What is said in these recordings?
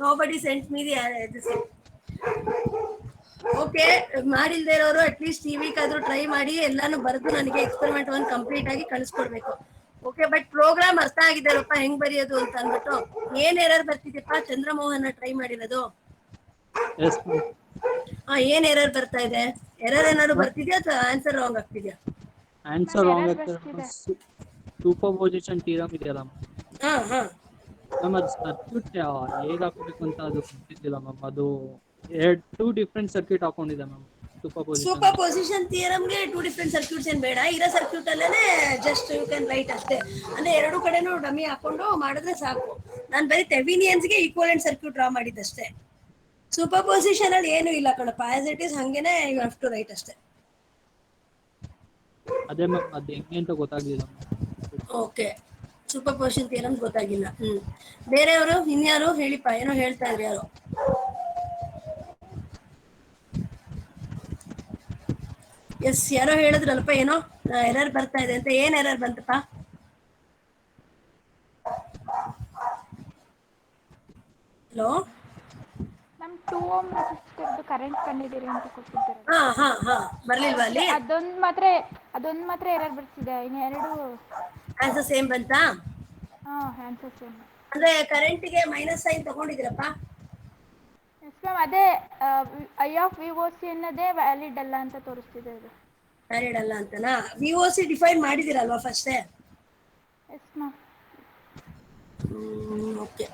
nobody sent me this. Okay, ಮಾಡಿಲ್ದೇ ಇರೋರು at least ಈ ವೀಕ್ ಆದ್ರೂ ಟ್ರೈ ಮಾಡಿ ಎಲ್ಲಾನು ಬರೆದು ನನಗೆ ಎಕ್ಸ್ಪೆರಿಮೆಂಟ್ ಒಂದು ಕಂಪ್ಲೀಟ್ ಆಗಿ ಕಳಿಸ್ಕೊಡ್ಬೇಕು. ಓಕೆ, ಬಟ್ ಪ್ರೋಗ್ರಾಮ್ ಅರ್ಥ ಆಗಿದ್ದಾರಪ್ಪ ಹೆಂಗ್ ಬರೆಯೋದು ಅಂತ ಅಂದ್ಬಿಟ್ಟು. ಏನ್ ಎರರ್ ಬರ್ತಿದ್ಯಪ್ಪ ಚಂದ್ರಮೋಹನ್ ಟ್ರೈ ಮಾಡಿರೋದು? ಏನ್ ಎರರ್ ಬರ್ತಾ ಇದೆ? ಎರರ್ ಏನಾದ್ರು ಬರ್ತಿದ್ಯಾ ಅಥವಾ ಆನ್ಸರ್ ರಾಂಗ್ ಆಗ್ತಿದ್ಯಾ? ಆನ್ಸರ್ ರಾಂಗ್ ಆಗ್ತಿದೆ. ಸೂಪರ್ಪೋಸಿಷನ್ ಥಿಯರಮ್ ಇದೆಯಲ್ಲ ಮ್ಯಾಮ್, ಅದು ಸರ್ಕ್ಯೂಟ್ ಹೇಗೆ ಹಾಕೋಬೇಕು ಅಂತ ಅದು ಗೊತ್ತಿದ್ದಿಲ್ಲ ಮ್ಯಾಮ್. ಅದು 2 ಡಿಫ್ರೆಂಟ್ ಸರ್ಕ್ಯೂಟ್ ಹಾಕೊಂಡಿದೆ ಮ್ಯಾಮ್. ಸೂಪರ್ಪೋಸಿಷನ್ ಥಿಯರಮ್ಗೆ 2 ಡಿಫ್ರೆಂಟ್ ಸರ್ಕ್ಯೂಟ್ಸ್ ಏನ್ ಬೇಡ, ಇರೋ ಸರ್ಕ್ಯೂಟ್ ಅಲ್ಲೇನೆ ಜಸ್ಟ್ ಯು ಕ್ಯಾನ್ ರೈಟ್ ಅಷ್ಟೇ. ಅಂದ್ರೆ ಎರಡು ಕಡೆನೂ ಡಮ್ಮಿ ಹಾಕೊಂಡು ಮಾಡಿದ್ರೆ ಸಾಕು. ನಾನು ಬರೀ ಥೆವೆನಿಯನ್ಸ್ಗೆ ಈಕ್ವಲೆಂಟ್ ಸರ್ಕ್ಯೂಟ್ ಡ್ರಾ ಮಾಡಿದ್ದಷ್ಟೇ. ಸೂಪರ್ಪೋಸಿಷನ್ ಅಲ್ಲಿ ಏನು ಇಲ್ಲ ಕಣಪ್ಪ, ಆಸ್ ಇಟ್ ಇಸ್ ಹಂಗೇನೆ ಯು ಹ್ಯಾವ್ ಟು ರೈಟ್ ಅಷ್ಟೇ. ಅದೇ ಮ್ಯಾಮ್, ಅದು ಹೆಂಗೆ ಅಂತ ಗೊತ್ತಾಗ್ಲಿಲ್ಲ. ಓಕೆ, ಸೂಪರ್ಪೋಸಿಷನ್ ಥಿಯರಮ್ ಗೊತ್ತಾಗಿಲ್ಲ. ಬೇರೆಯವರು ಇನ್ಯಾರು ಹೇಳಿಪ್ಪ, ಏನೋ ಹೇಳ್ತಾ ಇದ್ರಿ ಯಾರು? ಎಸ್, ಯಾರೋ ಹೇಳಿದ್ರಲ್ಪ ಏನೋ ಎರರ್ ಬರ್ತಾ ಇದೆ ಅಂತ. ಏನ್ ಎರರ್ ಬಂತಪ್ಪ? ಹಲೋ ನಮ್ 2 ಓಮ್ ರೆಸಿಸ್ಟರ್ದು ಕರೆಂಟ್ ಕಂಡಿದ್ದೀರಿ ಅಂತ ಕೊಟ್ಟಿದ್ದಾರೆ. ಬರ್ಲಿಲ್ವಾ ಅಲ್ಲಿ? ಅದೊಂದು ಮಾತ್ರ ಎರರ್ ಬರ್ತಿದೆ. ಇನ್ನು ಎರಡು ಆನ್ಸರ್ ಸೇಮ್ ಬಂತಾ? Answer same. ಅಂದ್ರೆ ಕರೆಂಟ್ಗೆ ಮೈನಸ್ ಸೈನ್ ತಗೊಂಡಿದ್ದೀರಪ್ಪ? ಎಸ್ ಮ್ಯಾಮ್, ಅದೇ I of V O C ಅನ್ನೋದೇ ವ್ಯಾಲಿಡ್ ಅಲ್ಲ ಅಂತ ತೋರಿಸ್ತಿದೆ. ಅದು ವ್ಯಾಲಿಡ್ ಅಲ್ಲ ಅಂತನಾ? ವಿ ಒ ಸಿ ಡಿಫೈನ್ ಮಾಡಿದಿರಲ್ವಾ ಫಸ್ಟೇ? Yes ma'am. ಓಕೆ,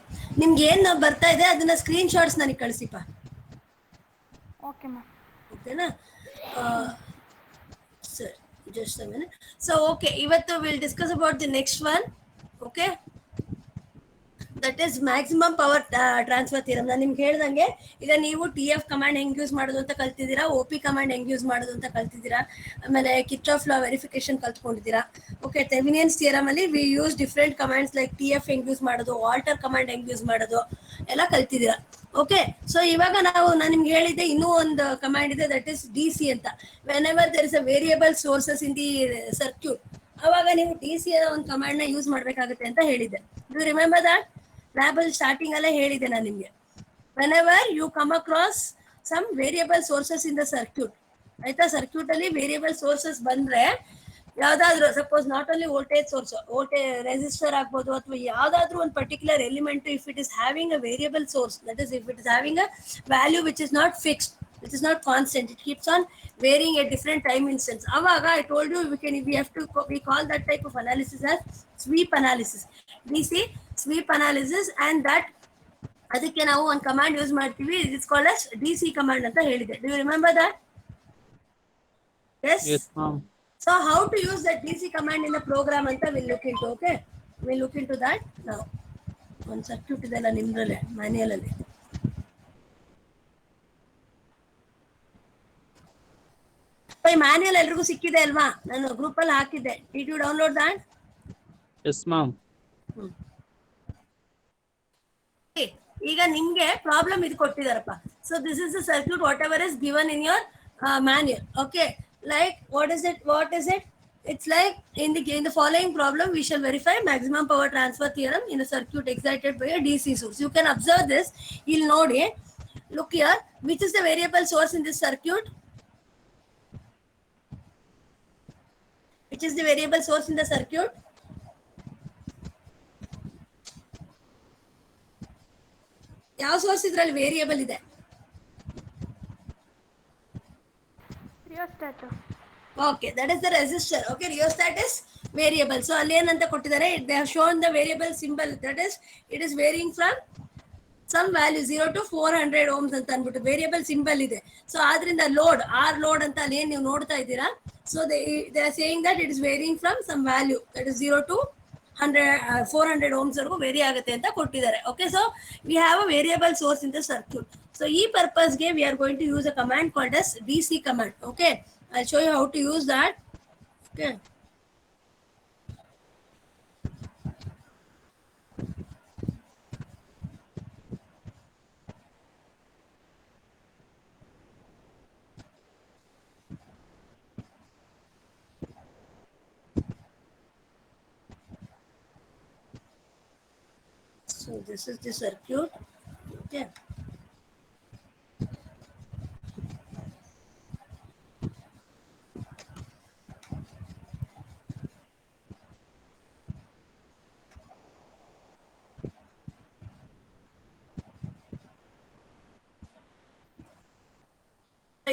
ನಿಮ್ಗೆ ಏನ್ ಬರ್ತಾ ಇದೆ ಅದನ್ನ ಸ್ಕ್ರೀನ್ ಶಾಟ್ಸ್ ನನಗೆ ಕಳಿಸಿಪ್ಪ. Okay ma'am. ಓಕೆನಾ sir? Just a minute. So okay, ಇವತ್ತು will discuss about the next one. Okay, that is maximum power transfer theorem. ನಾನು ನಿಮ್ಗೆ ಹೇಳ್ದಂಗೆ ಈಗ ನೀವು TF ಕಮಾಂಡ್ ಹೆಂಗ್ ಯೂಸ್ ಮಾಡೋದು ಅಂತ ಕಲ್ತಿದ್ದೀರಾ, OP ಕಮಾಂಡ್ ಹೆಂಗ್ ಯೂಸ್ ಮಾಡೋದು ಅಂತ ಕಲ್ತಿದ್ದೀರಾ, ಆಮೇಲೆ ಕಿರ್ಚಾಫ್ ಲಾ ವೆರಿಫಿಕೇಶನ್ ಕಲ್ತ್ಕೊಂಡಿದ್ದೀರಾ. ಓಕೆ, ಥೆವೆನಿಯನ್ಸ್ ಥಿಯರಮ್ ಅಲ್ಲಿ we use different commands like TF ಹೆಂಗ್ ಯೂಸ್ ಮಾಡೋದು, ಆಲ್ಟರ್ ಕಮಾಂಡ್ ಹೆಂಗ್ ಯೂಸ್ ಮಾಡೋದು ಎಲ್ಲ ಕಲ್ತಿದ್ದೀರಾ. ಓಕೆ, ಸೊ ಇವಾಗ ನಾನು ನಿಮ್ಗೆ ಹೇಳಿದ್ದೆ ಇನ್ನೂ ಒಂದು ಕಮಾಂಡ್ ಇದೆ, ದಟ್ ಇಸ್ DC ಅಂತ. Whenever there is a variable sources in the circuit, ಅವಾಗ ನೀವು DC ಒಂದು ಕಮಾಂಡ್ ನ ಯೂಸ್ ಮಾಡ್ಬೇಕಾಗುತ್ತೆ ಅಂತ ಹೇಳಿದ್ದೆ. You remember that? ಲ್ಯಾಬಲ್ ಸ್ಟಾರ್ಟಿಂಗ್ ಅಲ್ಲೇ ಹೇಳಿದೆ ನಾನು ನಿಮ್ಗೆ. Whenever you come across some variable sources in the circuit, ಆಯ್ತಾ? ಸರ್ಕ್ಯೂಟ್ ಅಲ್ಲಿ ವೇರಿಯಬಲ್ ಸೋರ್ಸಸ್ ಬಂದ್ರೆ ಯಾವ್ದಾದ್ರು, suppose not only voltage source, resistor ಆಗ್ಬೋದು ಅಥವಾ ಯಾವ್ದಾದ್ರು ಒಂದು particular element, if it is having a variable source, that is if it is having a value which is not fixed, which is not constant, it keeps on varying at different time instants. Avaga I told you we call that type of analysis as sweep analysis, DC sweep analysis. And that ಅದಕ್ಕೆ ನಾವು ಒಂದು command use ಮಾಡ್ತೀವಿ, it is called as DC command ಅಂತ ಹೇಳಿದೆ. Do you remember that? Yes ma'am. So how to use that DC command in the program anta we'll look into. Okay, we'll look into that now. ಒಂದು circuit ಇದೆಲ್ಲ ನಿಮ್ದ್ರಲ್ಲೇ manual ಅಲ್ಲಿ. Manual ಎಲ್ರಿಗೂ ಸಿಕ್ಕಿದೆ ಅಲ್ವಾ? ನಾನು group ಅಲ್ಲಿ ಹಾಕಿದ್ದೆ. Did you download that? Yes ma'am. ಈಗ ನಿಮ್ಗೆ ಪ್ರಾಬ್ಲಮ್ ಇದು ಕೊಟ್ಟಿದಾರಪ್ಪ. So this is the circuit whatever is given in your manual. Okay, like what is it? It's like in the following problem we shall verify maximum power transfer theorem in a circuit excited by a DC source. You can observe this. You'll note it. Look here, which is the variable source in this circuit? Which is the variable source in the circuit? ಯಾವ source ಇದ್ರಲ್ಲಿ variable ಇದೆ? Rheostat. Okay, that is the resistor. Okay, rheostat is variable. So ಅಲ್ಲಿ ಏನಂತ ಕೊಟ್ಟಿದ್ದಾರೆ, they have shown the variable symbol, that is it is varying from some value 0 to 400 ohms ಅಂತ ಅಂದ್ಬಿಟ್ಟು variable symbol ಇದೆ. So ಆದ್ರಿಂದ load load ಅಂತ ಅಲ್ಲಿ ಏನ್ ನೀವು ನೋಡ್ತಾ ಇದ್ದೀರಾ, so they are saying that it is varying from some value that is 0 to 400 ohms ವರೆಗೂ ವೇರಿ ಆಗುತ್ತೆ ಅಂತ ಕೊಟ್ಟಿದ್ದಾರೆ. Okay, so we have a variable source in the circuit. So ಈ purpose ಗೆ we are going to use a command called as DC command. Okay, I'll show you how to use that. Okay, so this is the circuit. Okay.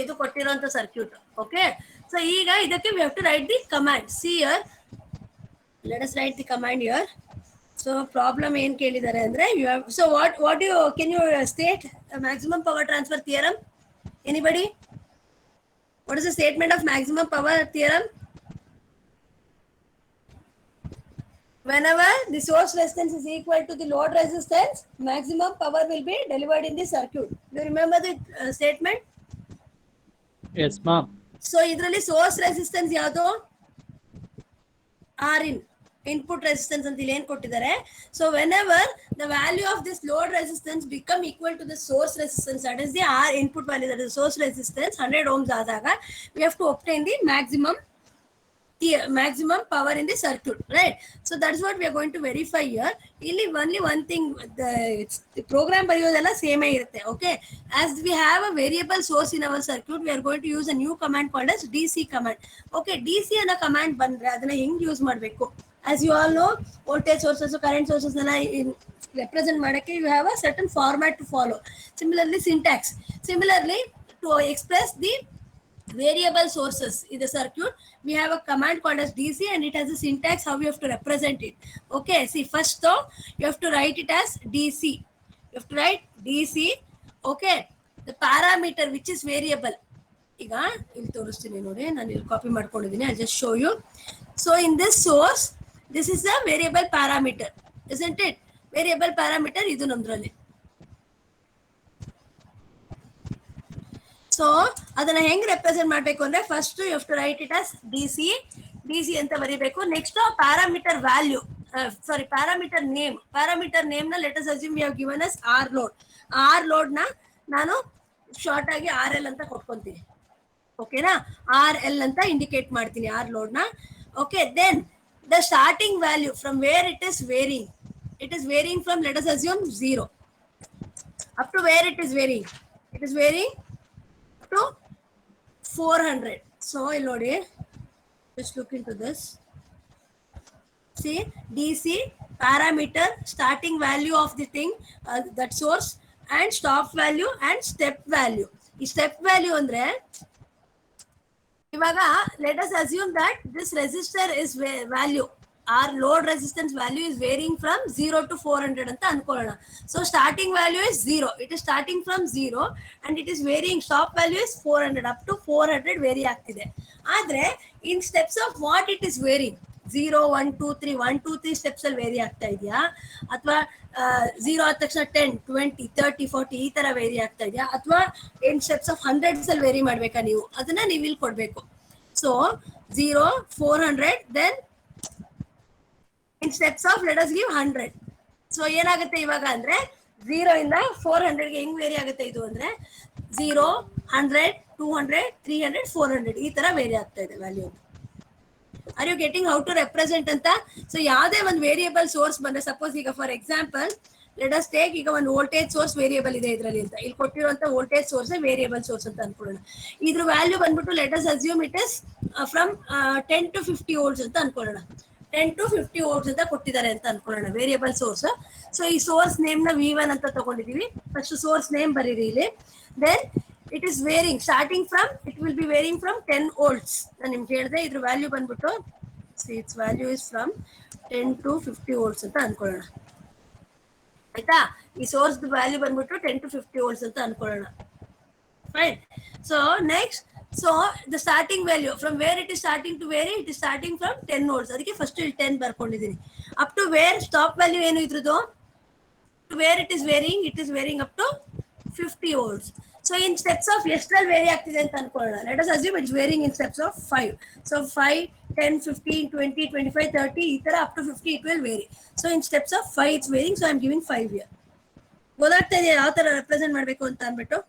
ಇದು ಕೊಟ್ಟಿರುವಂತ circuit. Okay, so ಈಗ ಇದಕ್ಕೆ we have to write the command. See here, let us write the command here. So problem ಏನ್ ಕೇಳಿದ್ದಾರೆ ಅಂದ್ರೆ you have, so what you can you state maximum power transfer theorem? Anybody? What is the statement of maximum power theorem? Whenever the source resistance is equal to the load resistance, maximum power will be delivered in the circuit. Do you remember the statement? Yes, ma'am. So ಇದರಲ್ಲಿ source resistance ಯಾವುದು? R in input resistance ಅಂತ ಇಲ್ಲಿ ಏನ್ ಕೊಟ್ಟಿದ್ದಾರೆ. So whenever the value of this load resistance become equal to the source resistance, that is the R input value, that is source resistance 100 ohms ಆದಾಗ we have to obtain the maximum power in the circuit, right? So that's what we are going to verify here. ಇಲ್ಲಿ only one thing, the program ಬರೆಯೋದೆಲ್ಲ same ಇರುತ್ತೆ. Okay, as we have a variable source in our circuit, we are going to use a new command called as DC command. Okay, DC ಅನ್ನೋ command ಬಂದ್ರೆ ಅದನ್ನ ಹೆಂಗ್ use ಮಾಡಬೇಕು? As you all know, voltage sources, current sources ಎಲ್ಲ represent ಮಾಡಕ್ಕೆ you have a certain format to follow. Similarly, syntax. Similarly, to express the variable sources in the circuit, we have a command called as DC, and it has a syntax how you have to represent it. Okay, see, first though you have to write it as DC. You have to write DC. Okay, the parameter which is variable. ಈಗ ಇಲ್ಲಿ ತೋರಿಸ್ತೀನಿ ನೋಡಿ, ನಾನು ಇಲ್ಲಿ copy ಮಾಡ್ಕೊಂಡಿದ್ದೀನಿ. I'll just show you. So in this source, this is a variable parameter, isn't it? Variable parameter ಇದು ನಮ್ದ್ರಲ್ಲಿ. So ಅದನ್ನ ಹೆಂಗ್ ರೆಪ್ರೆಸೆಂಟ್ ಮಾಡ್ಬೇಕು ಅಂದ್ರೆ first you have to write it as DC ಅಂತ ಬರೀಬೇಕು. Next parameter value, sorry parameter name ನ let us assume we have given us R load ನ ನಾನು ಶಾರ್ಟ್ ಆಗಿ RL ಅಂತ ಕೊಟ್ಕೊಂತೀನಿ. ಓಕೆನಾ, RL ಅಂತ ಇಂಡಿಕೇಟ್ ಮಾಡ್ತೀನಿ ಆರ್ ಲೋಡ್ ನ. Okay, then the starting value from where it is varying from let us assume 0 up to where it is varying to 400. So ಇಲ್ಲಿ ನೋಡಿ, just look into this. See, DC parameter, starting value of the thing, that source, and stop value and step value. ಈ step value ಅಂದ್ರೆ ಇವಾಗ let us assume that this resistor is value, our load resistance value is varying from 0 to 400 ಅಂತ ಅನ್ಕೊಳ್ಳೋಣ. So starting value is 0. It is starting from 0 and it is varying. Stop value is 400 up to 400 very ಆಗ್ತಿದೆ. ಆದ್ರೆ in steps of what it is varying, 0 1 2 3 1 2 3 steps ಅಲ್ಲಿ very ಆಗ್ತಾ ಇದೆಯಾ, ಅಥವಾ 0 ಆದ ತಕ್ಷಣ 10 20 30 40 ಈ ತರ ವೇರಿ ಆಗ್ತಾ ಇದೆಯಾ, ಅಥವಾ in steps of hundreds ಅಲ್ಲಿ ವೇರಿ ಮಾಡ್ಬೇಕಾ ನೀವು, ಅದನ್ನ ನೀವು ಇಲ್ಲಿ ಕೊಡ್ಬೇಕು. So 0 400, then in steps of let us give 100. So ಏನಾಗುತ್ತೆ ಇವಾಗ ಅಂದ್ರೆ 0 ಇಂದ 400 ಗೆ ಹೆಂಗ್ ವೇರಿ ಆಗುತ್ತೆ ಇದು ಅಂದ್ರೆ 0 100 200 300 400 ಈ ತರ ವೇರಿ ಆಗ್ತಾ ಇದೆ value. Are you getting how to represent ಅಂತ? ಸೊ ಯಾವುದೇ ಒಂದು ವೇರಿಯಬಲ್ ಸೋರ್ಸ್ ಬಂದ್ರೆ, ಸಪೋಸ್ ಈಗ for example let us take, ಈಗ ಒಂದು ವೋಲ್ಟೇಜ್ ಸೋರ್ಸ್ ವೇರಿಯಬಲ್ ಇದೆ ಇದರಲ್ಲಿ ಅಂತ, ಇಲ್ಲಿ ಕೊಟ್ಟಿರುವಂತ ವೋಲ್ಟೇಜ್ ಸೋರ್ಸ್ ವೇರಿಯಬಲ್ ಸೋರ್ಸ್ ಅಂತ ಅನ್ಕೊಳ್ಳೋಣ. ಇದ್ರ ವ್ಯಾಲ್ಯೂ ಬಂದ್ಬಿಟ್ಟು let us assume it is from 10 to 50 volts ಅಂತ ಅನ್ಕೊಳ್ಳೋಣ. 10 to 50 ವೋಲ್ಟ್ಸ್ ಅಂತ ಕೊಟ್ಟಿದ್ದಾರೆ ಅಂತ ಅನ್ಕೊಳ್ಳೋಣ ವೇರಿಯಬಲ್ ಸೋರ್ಸ್. ಸೊ ಈ ಸೋರ್ಸ್ ನೇಮ್ ನ V1 ಅಂತ ತಗೊಂಡಿದೀವಿ. ಫಸ್ಟ್ ಸೋರ್ಸ್ ನೇಮ್ ಬರೀರಿ ಇಲ್ಲಿ. Then it is varying starting from, it will be varying from 10 volts. ನಾನು ನಿಮ್ಗೆ ಹೇಳಿದೆ ಇದ್ರ ವ್ಯಾಲ್ಯೂ ಬಂದ್ಬಿಟ್ಟು, its value is from 10 to 50 volts ಅಂತ ಅನ್ಕೊಳ್ಳೋಣ. ಆಯ್ತಾ, ಈ ಸೋರ್ಸ್ ವ್ಯಾಲ್ಯೂ ಬಂದ್ಬಿಟ್ಟು 10 to 50 ವೋಲ್ಟ್ಸ್ ಅಂತ ಅನ್ಕೊಳ್ಳೋಣ. Fine. So next, so the starting value from where it is starting to vary, it is starting from 10 volts. ಅದಕ್ಕೆ ಫಸ್ಟ್ ಇಲ್ಲಿ 10 ಬರ್ಕೊಂಡಿದ್ದೀನಿ. Up to where stop value ಏನು ಇದ್ರದ್ದು, where it is varying up to 50 volts. So in steps of ಎಷ್ಟರಲ್ಲಿ vary ಆಗ್ತಿದೆ ಅಂತ ಅನ್ಕೊಳ್ಳೋಣ. Let us assume it's varying in steps of 5. So 5 10 15 20 25 30 ಈ ತರ up to 50 it will vary. So in steps of 5 it's varying, so I am giving 5 here. ಗೊತ್ತಾಗ್ತಾ ಇದೆಯಾ ಯಾವ ತರ ರೆಪ್ರೆಸೆಂಟ್ ಮಾಡಬೇಕು ಅಂತ ಅಂದ್ಬಿಟ್ಟು?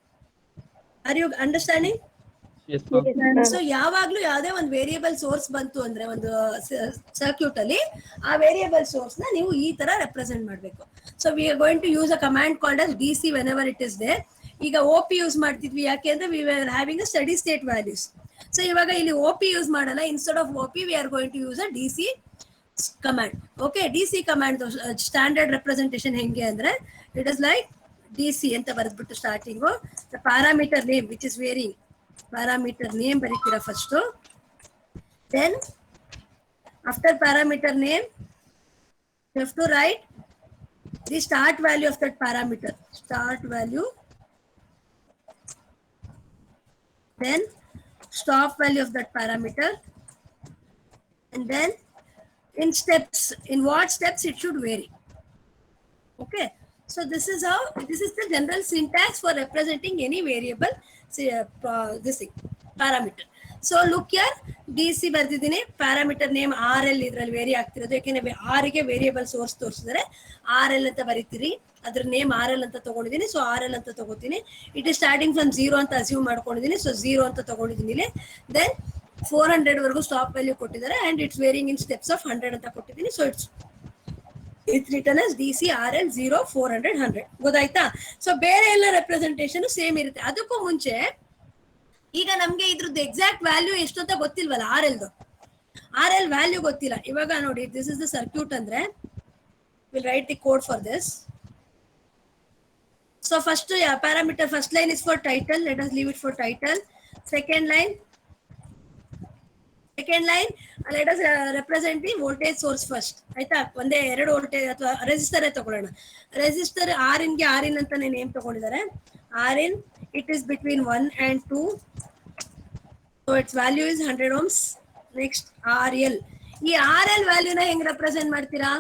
Are you understanding? ಸೊ ಯಾವಾಗ್ಲೂ ಯಾವುದೇ ಒಂದು ವೇರಿಯಬಲ್ ಸೋರ್ಸ್ ಬಂತು ಅಂದ್ರೆ ಒಂದು ಸರ್ಕ್ಯೂಟ್ ಅಲ್ಲಿ, ಆ ವೇರಿಯಬಲ್ ಸೋರ್ಸ್ ನ ನೀವು ಈ ತರ ರೆಪ್ರೆಸೆಂಟ್ ಮಾಡ್ಬೇಕು. So we are going to use a command called as DC whenever it is there. ಈಗ OP ಯೂಸ್ ಮಾಡ್ತಿದ್ವಿ ಯಾಕೆ ಅಂದ್ರೆ we are having a steady state values. So ಇವಾಗ ಇಲ್ಲಿ OP ಯೂಸ್ ಮಾಡಲ್ಲ, instead of OP we are going to use a DC command. Okay, DC command standard representation ಹೆಂಗೆ ಅಂದ್ರೆ it is like DC ಅಂತ ಬರೆದ್ಬಿಟ್ಟು starting the parameter name which is varying, parameter name ಬರೀತೀರಾ first. Then after parameter name you have to write the start value of that parameter, start value, then stop value of that parameter, and then in steps, in what steps it should vary. Okay, so this is how, this is the general syntax for representing any variable, say, this thing, parameter. So look ಯಾರ್ DC ಬರ್ದಿದ್ದೀನಿ, parameter name RL ಇದ್ರಲ್ಲಿ very ಆಗ್ತಿರೋದು ಯಾಕೆಂದ್ರೆ R ಗೆ variable source ತೋರಿಸಿದ್ರೆ RL ಅಂತ ಬರೀತೀರಿ, ಅದ್ರ name RL ಅಂತ ತಗೊಂಡಿದ್ದೀನಿ. ಸೊ RL ಅಂತ ತಗೋತೀನಿ. ಇಟ್ ಇಸ್ ಸ್ಟಾರ್ಟಿಂಗ್ ಫ್ರಮ್ 0 ಅಂತ ಅಸ್ಯೂಮ್ ಮಾಡ್ಕೊಂಡಿದ್ದೀನಿ. ಸೊ 0 ಅಂತ ತಗೊಂಡಿದ್ದೀನಿ ಇಲ್ಲಿ. ದೆನ್ 400 ವರೆಗೂ ಸ್ಟಾಪ್ ವ್ಯಾಲ್ಯೂ ಕೊಟ್ಟಿದ್ದಾರೆ and it's varying in steps of 100 ಅಂತ ಕೊಟ್ಟಿದ್ದೀನಿ. So it's return as DC RL 0 400 100. ಗೊತ್ತಾಯ್ತಾ? ಸೊ ಬೇರೆ ಎಲ್ಲ ರೆಪ್ರೆಸೆಂಟೇಷನ್ ಸೇಮ್ ಇರುತ್ತೆ. ಅದಕ್ಕೂ ಮುಂಚೆ ಈಗ ನಮ್ಗೆ ಇದ್ರದ್ದು ಎಕ್ಸಾಕ್ಟ್ ವ್ಯಾಲ್ಯೂ ಎಷ್ಟು ಅಂತ ಗೊತ್ತಿಲ್ವಲ್ಲ, RL ವ್ಯಾಲ್ಯೂ ಗೊತ್ತಿಲ್ಲ. ಇವಾಗ ನೋಡಿ, ದಿಸ್ ಇಸ್ ದ ಸರ್ಕ್ಯೂಟ್ ಅಂದ್ರೆ will write the code for this. So first parameter first line is for title, let us leave it for title. Second line let us represent the voltage source first. ಆಯ್ತಾ? ಒಂದೇ 2 voltage ಅಥವಾ resistor ತಗೊಳ್ಳೋಣ. Resistor ಆರಿನ್ ಅಂತಾನೆ name ತಗೊಂಡಿದ್ದಾರೆ. Rin, it is between 1 and 2. So its value is 100 ohms. Next RL. ಈ RL ವ್ಯಾಲ್ಯೂನ ಹೆಂಗ್ represent ಮಾಡ್ತೀರಾ?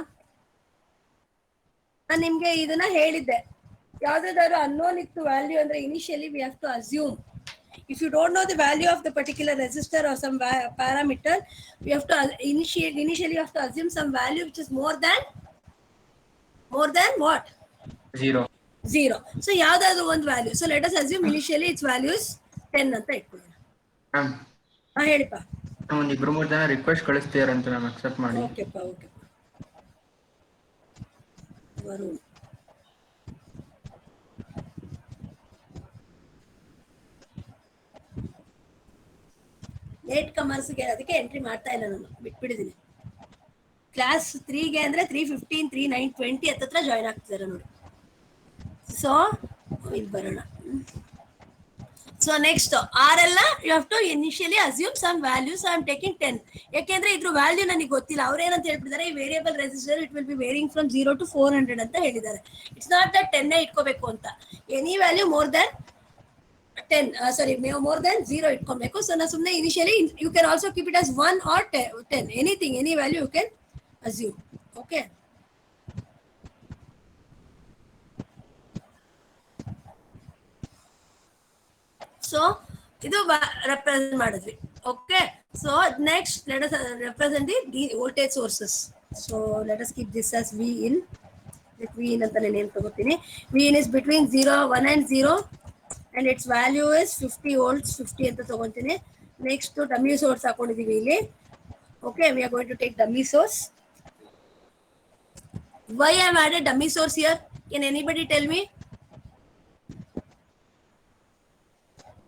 ನಾನು ನಿಮ್ಗೆ ಇದನ್ನ ಹೇಳಿದ್ದೆ, ಯಾವ್ದಾದ್ರು ಅನ್ನೋನ್ ಇತ್ತು ವ್ಯಾಲ್ಯೂ ಅಂದ್ರೆ initially we have to assume. If you don't know the value of the particular resistor or some parameter, we have to initially have to assume some value which is more than what? 0. So ಯಾವ್ದಾದ್ರು ಒಂದು value. So let us assume initially it's values 10 ಅಂತ ಇಟ್ಕೊಳ್ಳೋಣ. ಹೇಳಿಪ್ಪ. ಒಂದು 2-3 ಜನ request ಕಳಿಸ್ತೀರಾ ಅಂತ ನಾನು accept ಮಾಡಿ. ಓಕೆಪ್ಪ, ಓಕೆ. ವರುಣ್, ಲೇಟ್ ಕಮರ್ಸ್ಗೆ ಅದಕ್ಕೆ ಎಂಟ್ರಿ ಮಾಡ್ತಾ ಇಲ್ಲ, ನಾನು ಬಿಟ್ಬಿಟ್ಟಿದ್ದೀನಿ. ಕ್ಲಾಸ್ 3ಗೆ ಅಂದ್ರೆ 3:15 3:9 20 ಹತ್ರ ಜಾಯ್ನ್ ಆಗ್ತಿದ್ದಾರೆ ನೋಡಿ. ಸೊ ಇಲ್ಲಿ ಬರೋಣ. So next RL you have to initially assume some value. So I am taking 10 ಯಾಕೆಂದ್ರೆ ಇದ್ರ ವ್ಯಾಲ್ಯೂ ನನಗೆ ಗೊತ್ತಿಲ್ಲ. ಅವ್ರು ಏನಂತ ಹೇಳ್ಬಿಟ್ಟಿದ್ದಾರೆ, ಈ variable resistor it will be varying from 0 to 400 ಅಂತ ಹೇಳಿದ್ದಾರೆ. ಇಟ್ಸ್ ನಾಟ್ ದಟ್ 10 ಇಟ್ಕೋಬೇಕು ಅಂತ. ಎನಿ ವ್ಯಾಲ್ಯೂ ಮೋರ್ ದನ್ 0 ಇಟ್ಕೊಬೇಕು. ಸೊ ನಾ ಸುಮ್ಮನೆ initially you can also keep it as 1 or 10, anything, any value you can assume. Okay, so ಇದು represent ಮಾಡಿದ್ವಿ. Okay, so next let us represent the voltage sources. So let us keep this as Vin ಅಂತ name ತಗೋತೀನಿ. Vin is between 1 and 0 and its value is 50 volts, 50 ಅಂತ ತಗೊಂತೀನಿ. Next dummy source ಹಾಕೊಂಡಿದೀವಿ ಇಲ್ಲಿ. Okay, we are going to take dummy source. Why I have added dummy source here? Can anybody tell me?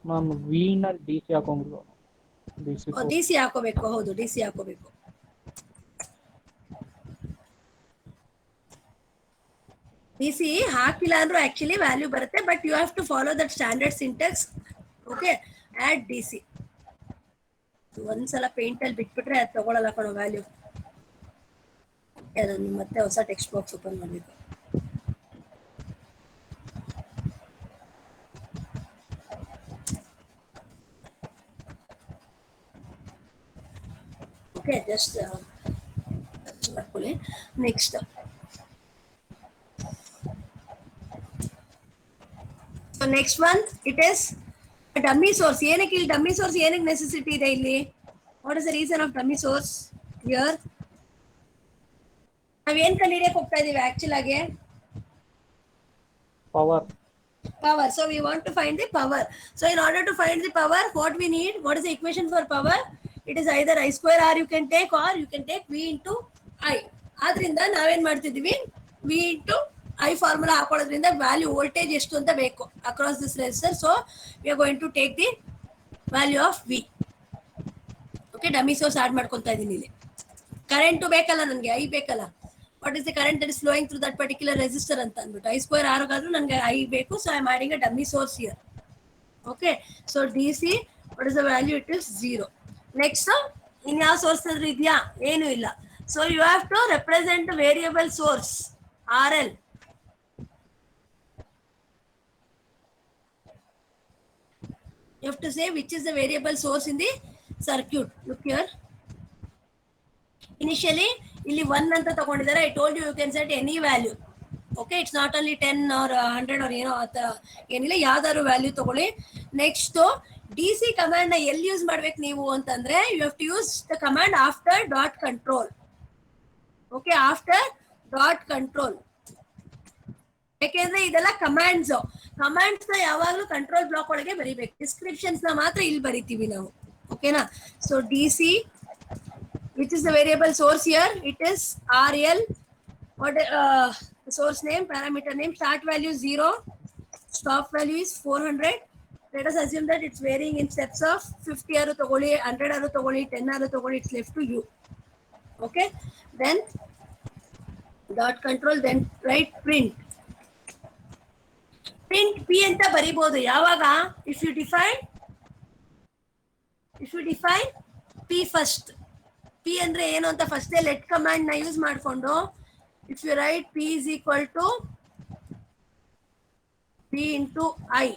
ನಾನು Vin DC ಹಾಕೊಂಡ್ರು. DC ಹಾಕೋಬೇಕು. ಹೌದು, DC ಹಾಕೋಬೇಕು. DC ಹಾಕಿಲ್ಲ ಅಂದ್ರೂ actually value ಬರುತ್ತೆ, but you have to follow that standard syntax. Okay, add DC. ಒಂದ್ಸಲ paint ಅಲ್ಲಿ ಬಿಟ್ಬಿಟ್ರೆ ಅದು ತಗೊಳಲ್ಲ ಕಣೋ ವ್ಯಾಲ್ಯೂ. ಅದನ್ನು ಮತ್ತೆ ಹೊಸ ಟೆಕ್ಸ್ಟ್ ಬಾಕ್ಸ್ ಓಪನ್ ಮಾಡಬೇಕು. ಓಕೆ, ಜಸ್ಟ್ ಮಾಡ್ಕೊಳ್ಳಿ. Next next one it is dummy source. ಏನಕ್ಕೆ ಇಲ್ಲಿ ಡಮ್ಮಿ ಸೋರ್ಸ್ ಏನಕ್ಕೆ ನೆಸೆಸಿಟಿ ಇದೆ ಇಲ್ಲಿ? What is the reason of dummy source here? ನಾವೇನ್ ಕಂಡುಹಿಡಿಯಕ್ಕೆ ಹೋಗ್ತಾ ಇದೀವಿ ಆಕ್ಚುಲ್ ಆಗಿ? power. So we want to find the power. So in order to find the power, what we need, what is the equation for power? It is either I square R you can take, or you can take V into I. ಆದ್ರಿಂದ ನಾವೇನ್ ಮಾಡ್ತಿದೀವಿ, V into I formula ಹಾಕೊಳ್ಳೋದ್ರಿಂದ value voltage ಎಷ್ಟು ಅಂತ ಬೇಕು across this resistor. So we are going to take the value of V. Okay, dummy source add ಮಾಡ್ಕೊತಾ ಇದ್ದೀನಿ ಇಲ್ಲಿ. ಕರೆಂಟು ಬೇಕಲ್ಲ ನನಗೆ, ಐ ಬೇಕಲ್ಲ. What is the current that is flowing through that particular resistor ಅಂತ ಅಂದ್ಬಿಟ್ಟು ಐ ಸ್ಕ್ವೇರ್ ಆರೋಗಾದ್ರೂ ನನಗೆ ಐ ಬೇಕು. So I am adding a dummy source here. Okay, so D C what is the value? It is 0. Next ಇನ್ಯಾವ source ಆದ್ರೂ ಇದೆಯಾ? ಏನು ಇಲ್ಲ. So you have to represent variable source R L. You have to say which is the variable source in the circuit. Look here. Initially, ಇಲ್ಲಿ 1 ಅಂತ ತಗೊಂಡಿದ್ದಾರೆ. I told you you can set any value. Okay, it's not only 10 or 100 or ಏನೋ ಏನಿಲ್ಲ, ಯಾವ್ದಾದ್ರು value ತಗೊಳ್ಳಿ. Next D C command ನ ಎಲ್ಲಿ use ಮಾಡ್ಬೇಕು ನೀವು ಅಂತಂದ್ರೆ, you have to use the command after dot control. Okay, after dot control. ಯಾಕೆಂದ್ರೆ ಇದೆಲ್ಲ ಕಮಾಂಡ್ಸ್ ನ ಯಾವಾಗ್ಲೂ ಕಂಟ್ರೋಲ್ ಬ್ಲಾಕ್ ಒಳಗೆ ಬರಿಬೇಕು. ಡಿಸ್ಕ್ರಿಪ್ಷನ್ಸ್ ನ ಮಾತ್ರ ಇಲ್ಲಿ ಬರಿತೀವಿ ನಾವು. ಓಕೆನಾ? So D C which is the variable source here? It is R L. What source name, parameter name, start value 0, stop value is 400. Let us assume that it's varying in steps of 50 aru togoli, 100 aru togoli, 10 aru togoli. It's left to you. Okay, then dot control, then write print p anta baribodu yavaga if you define p first. p andre enu anta first let command na use madkondo if you write p is equal to p into I.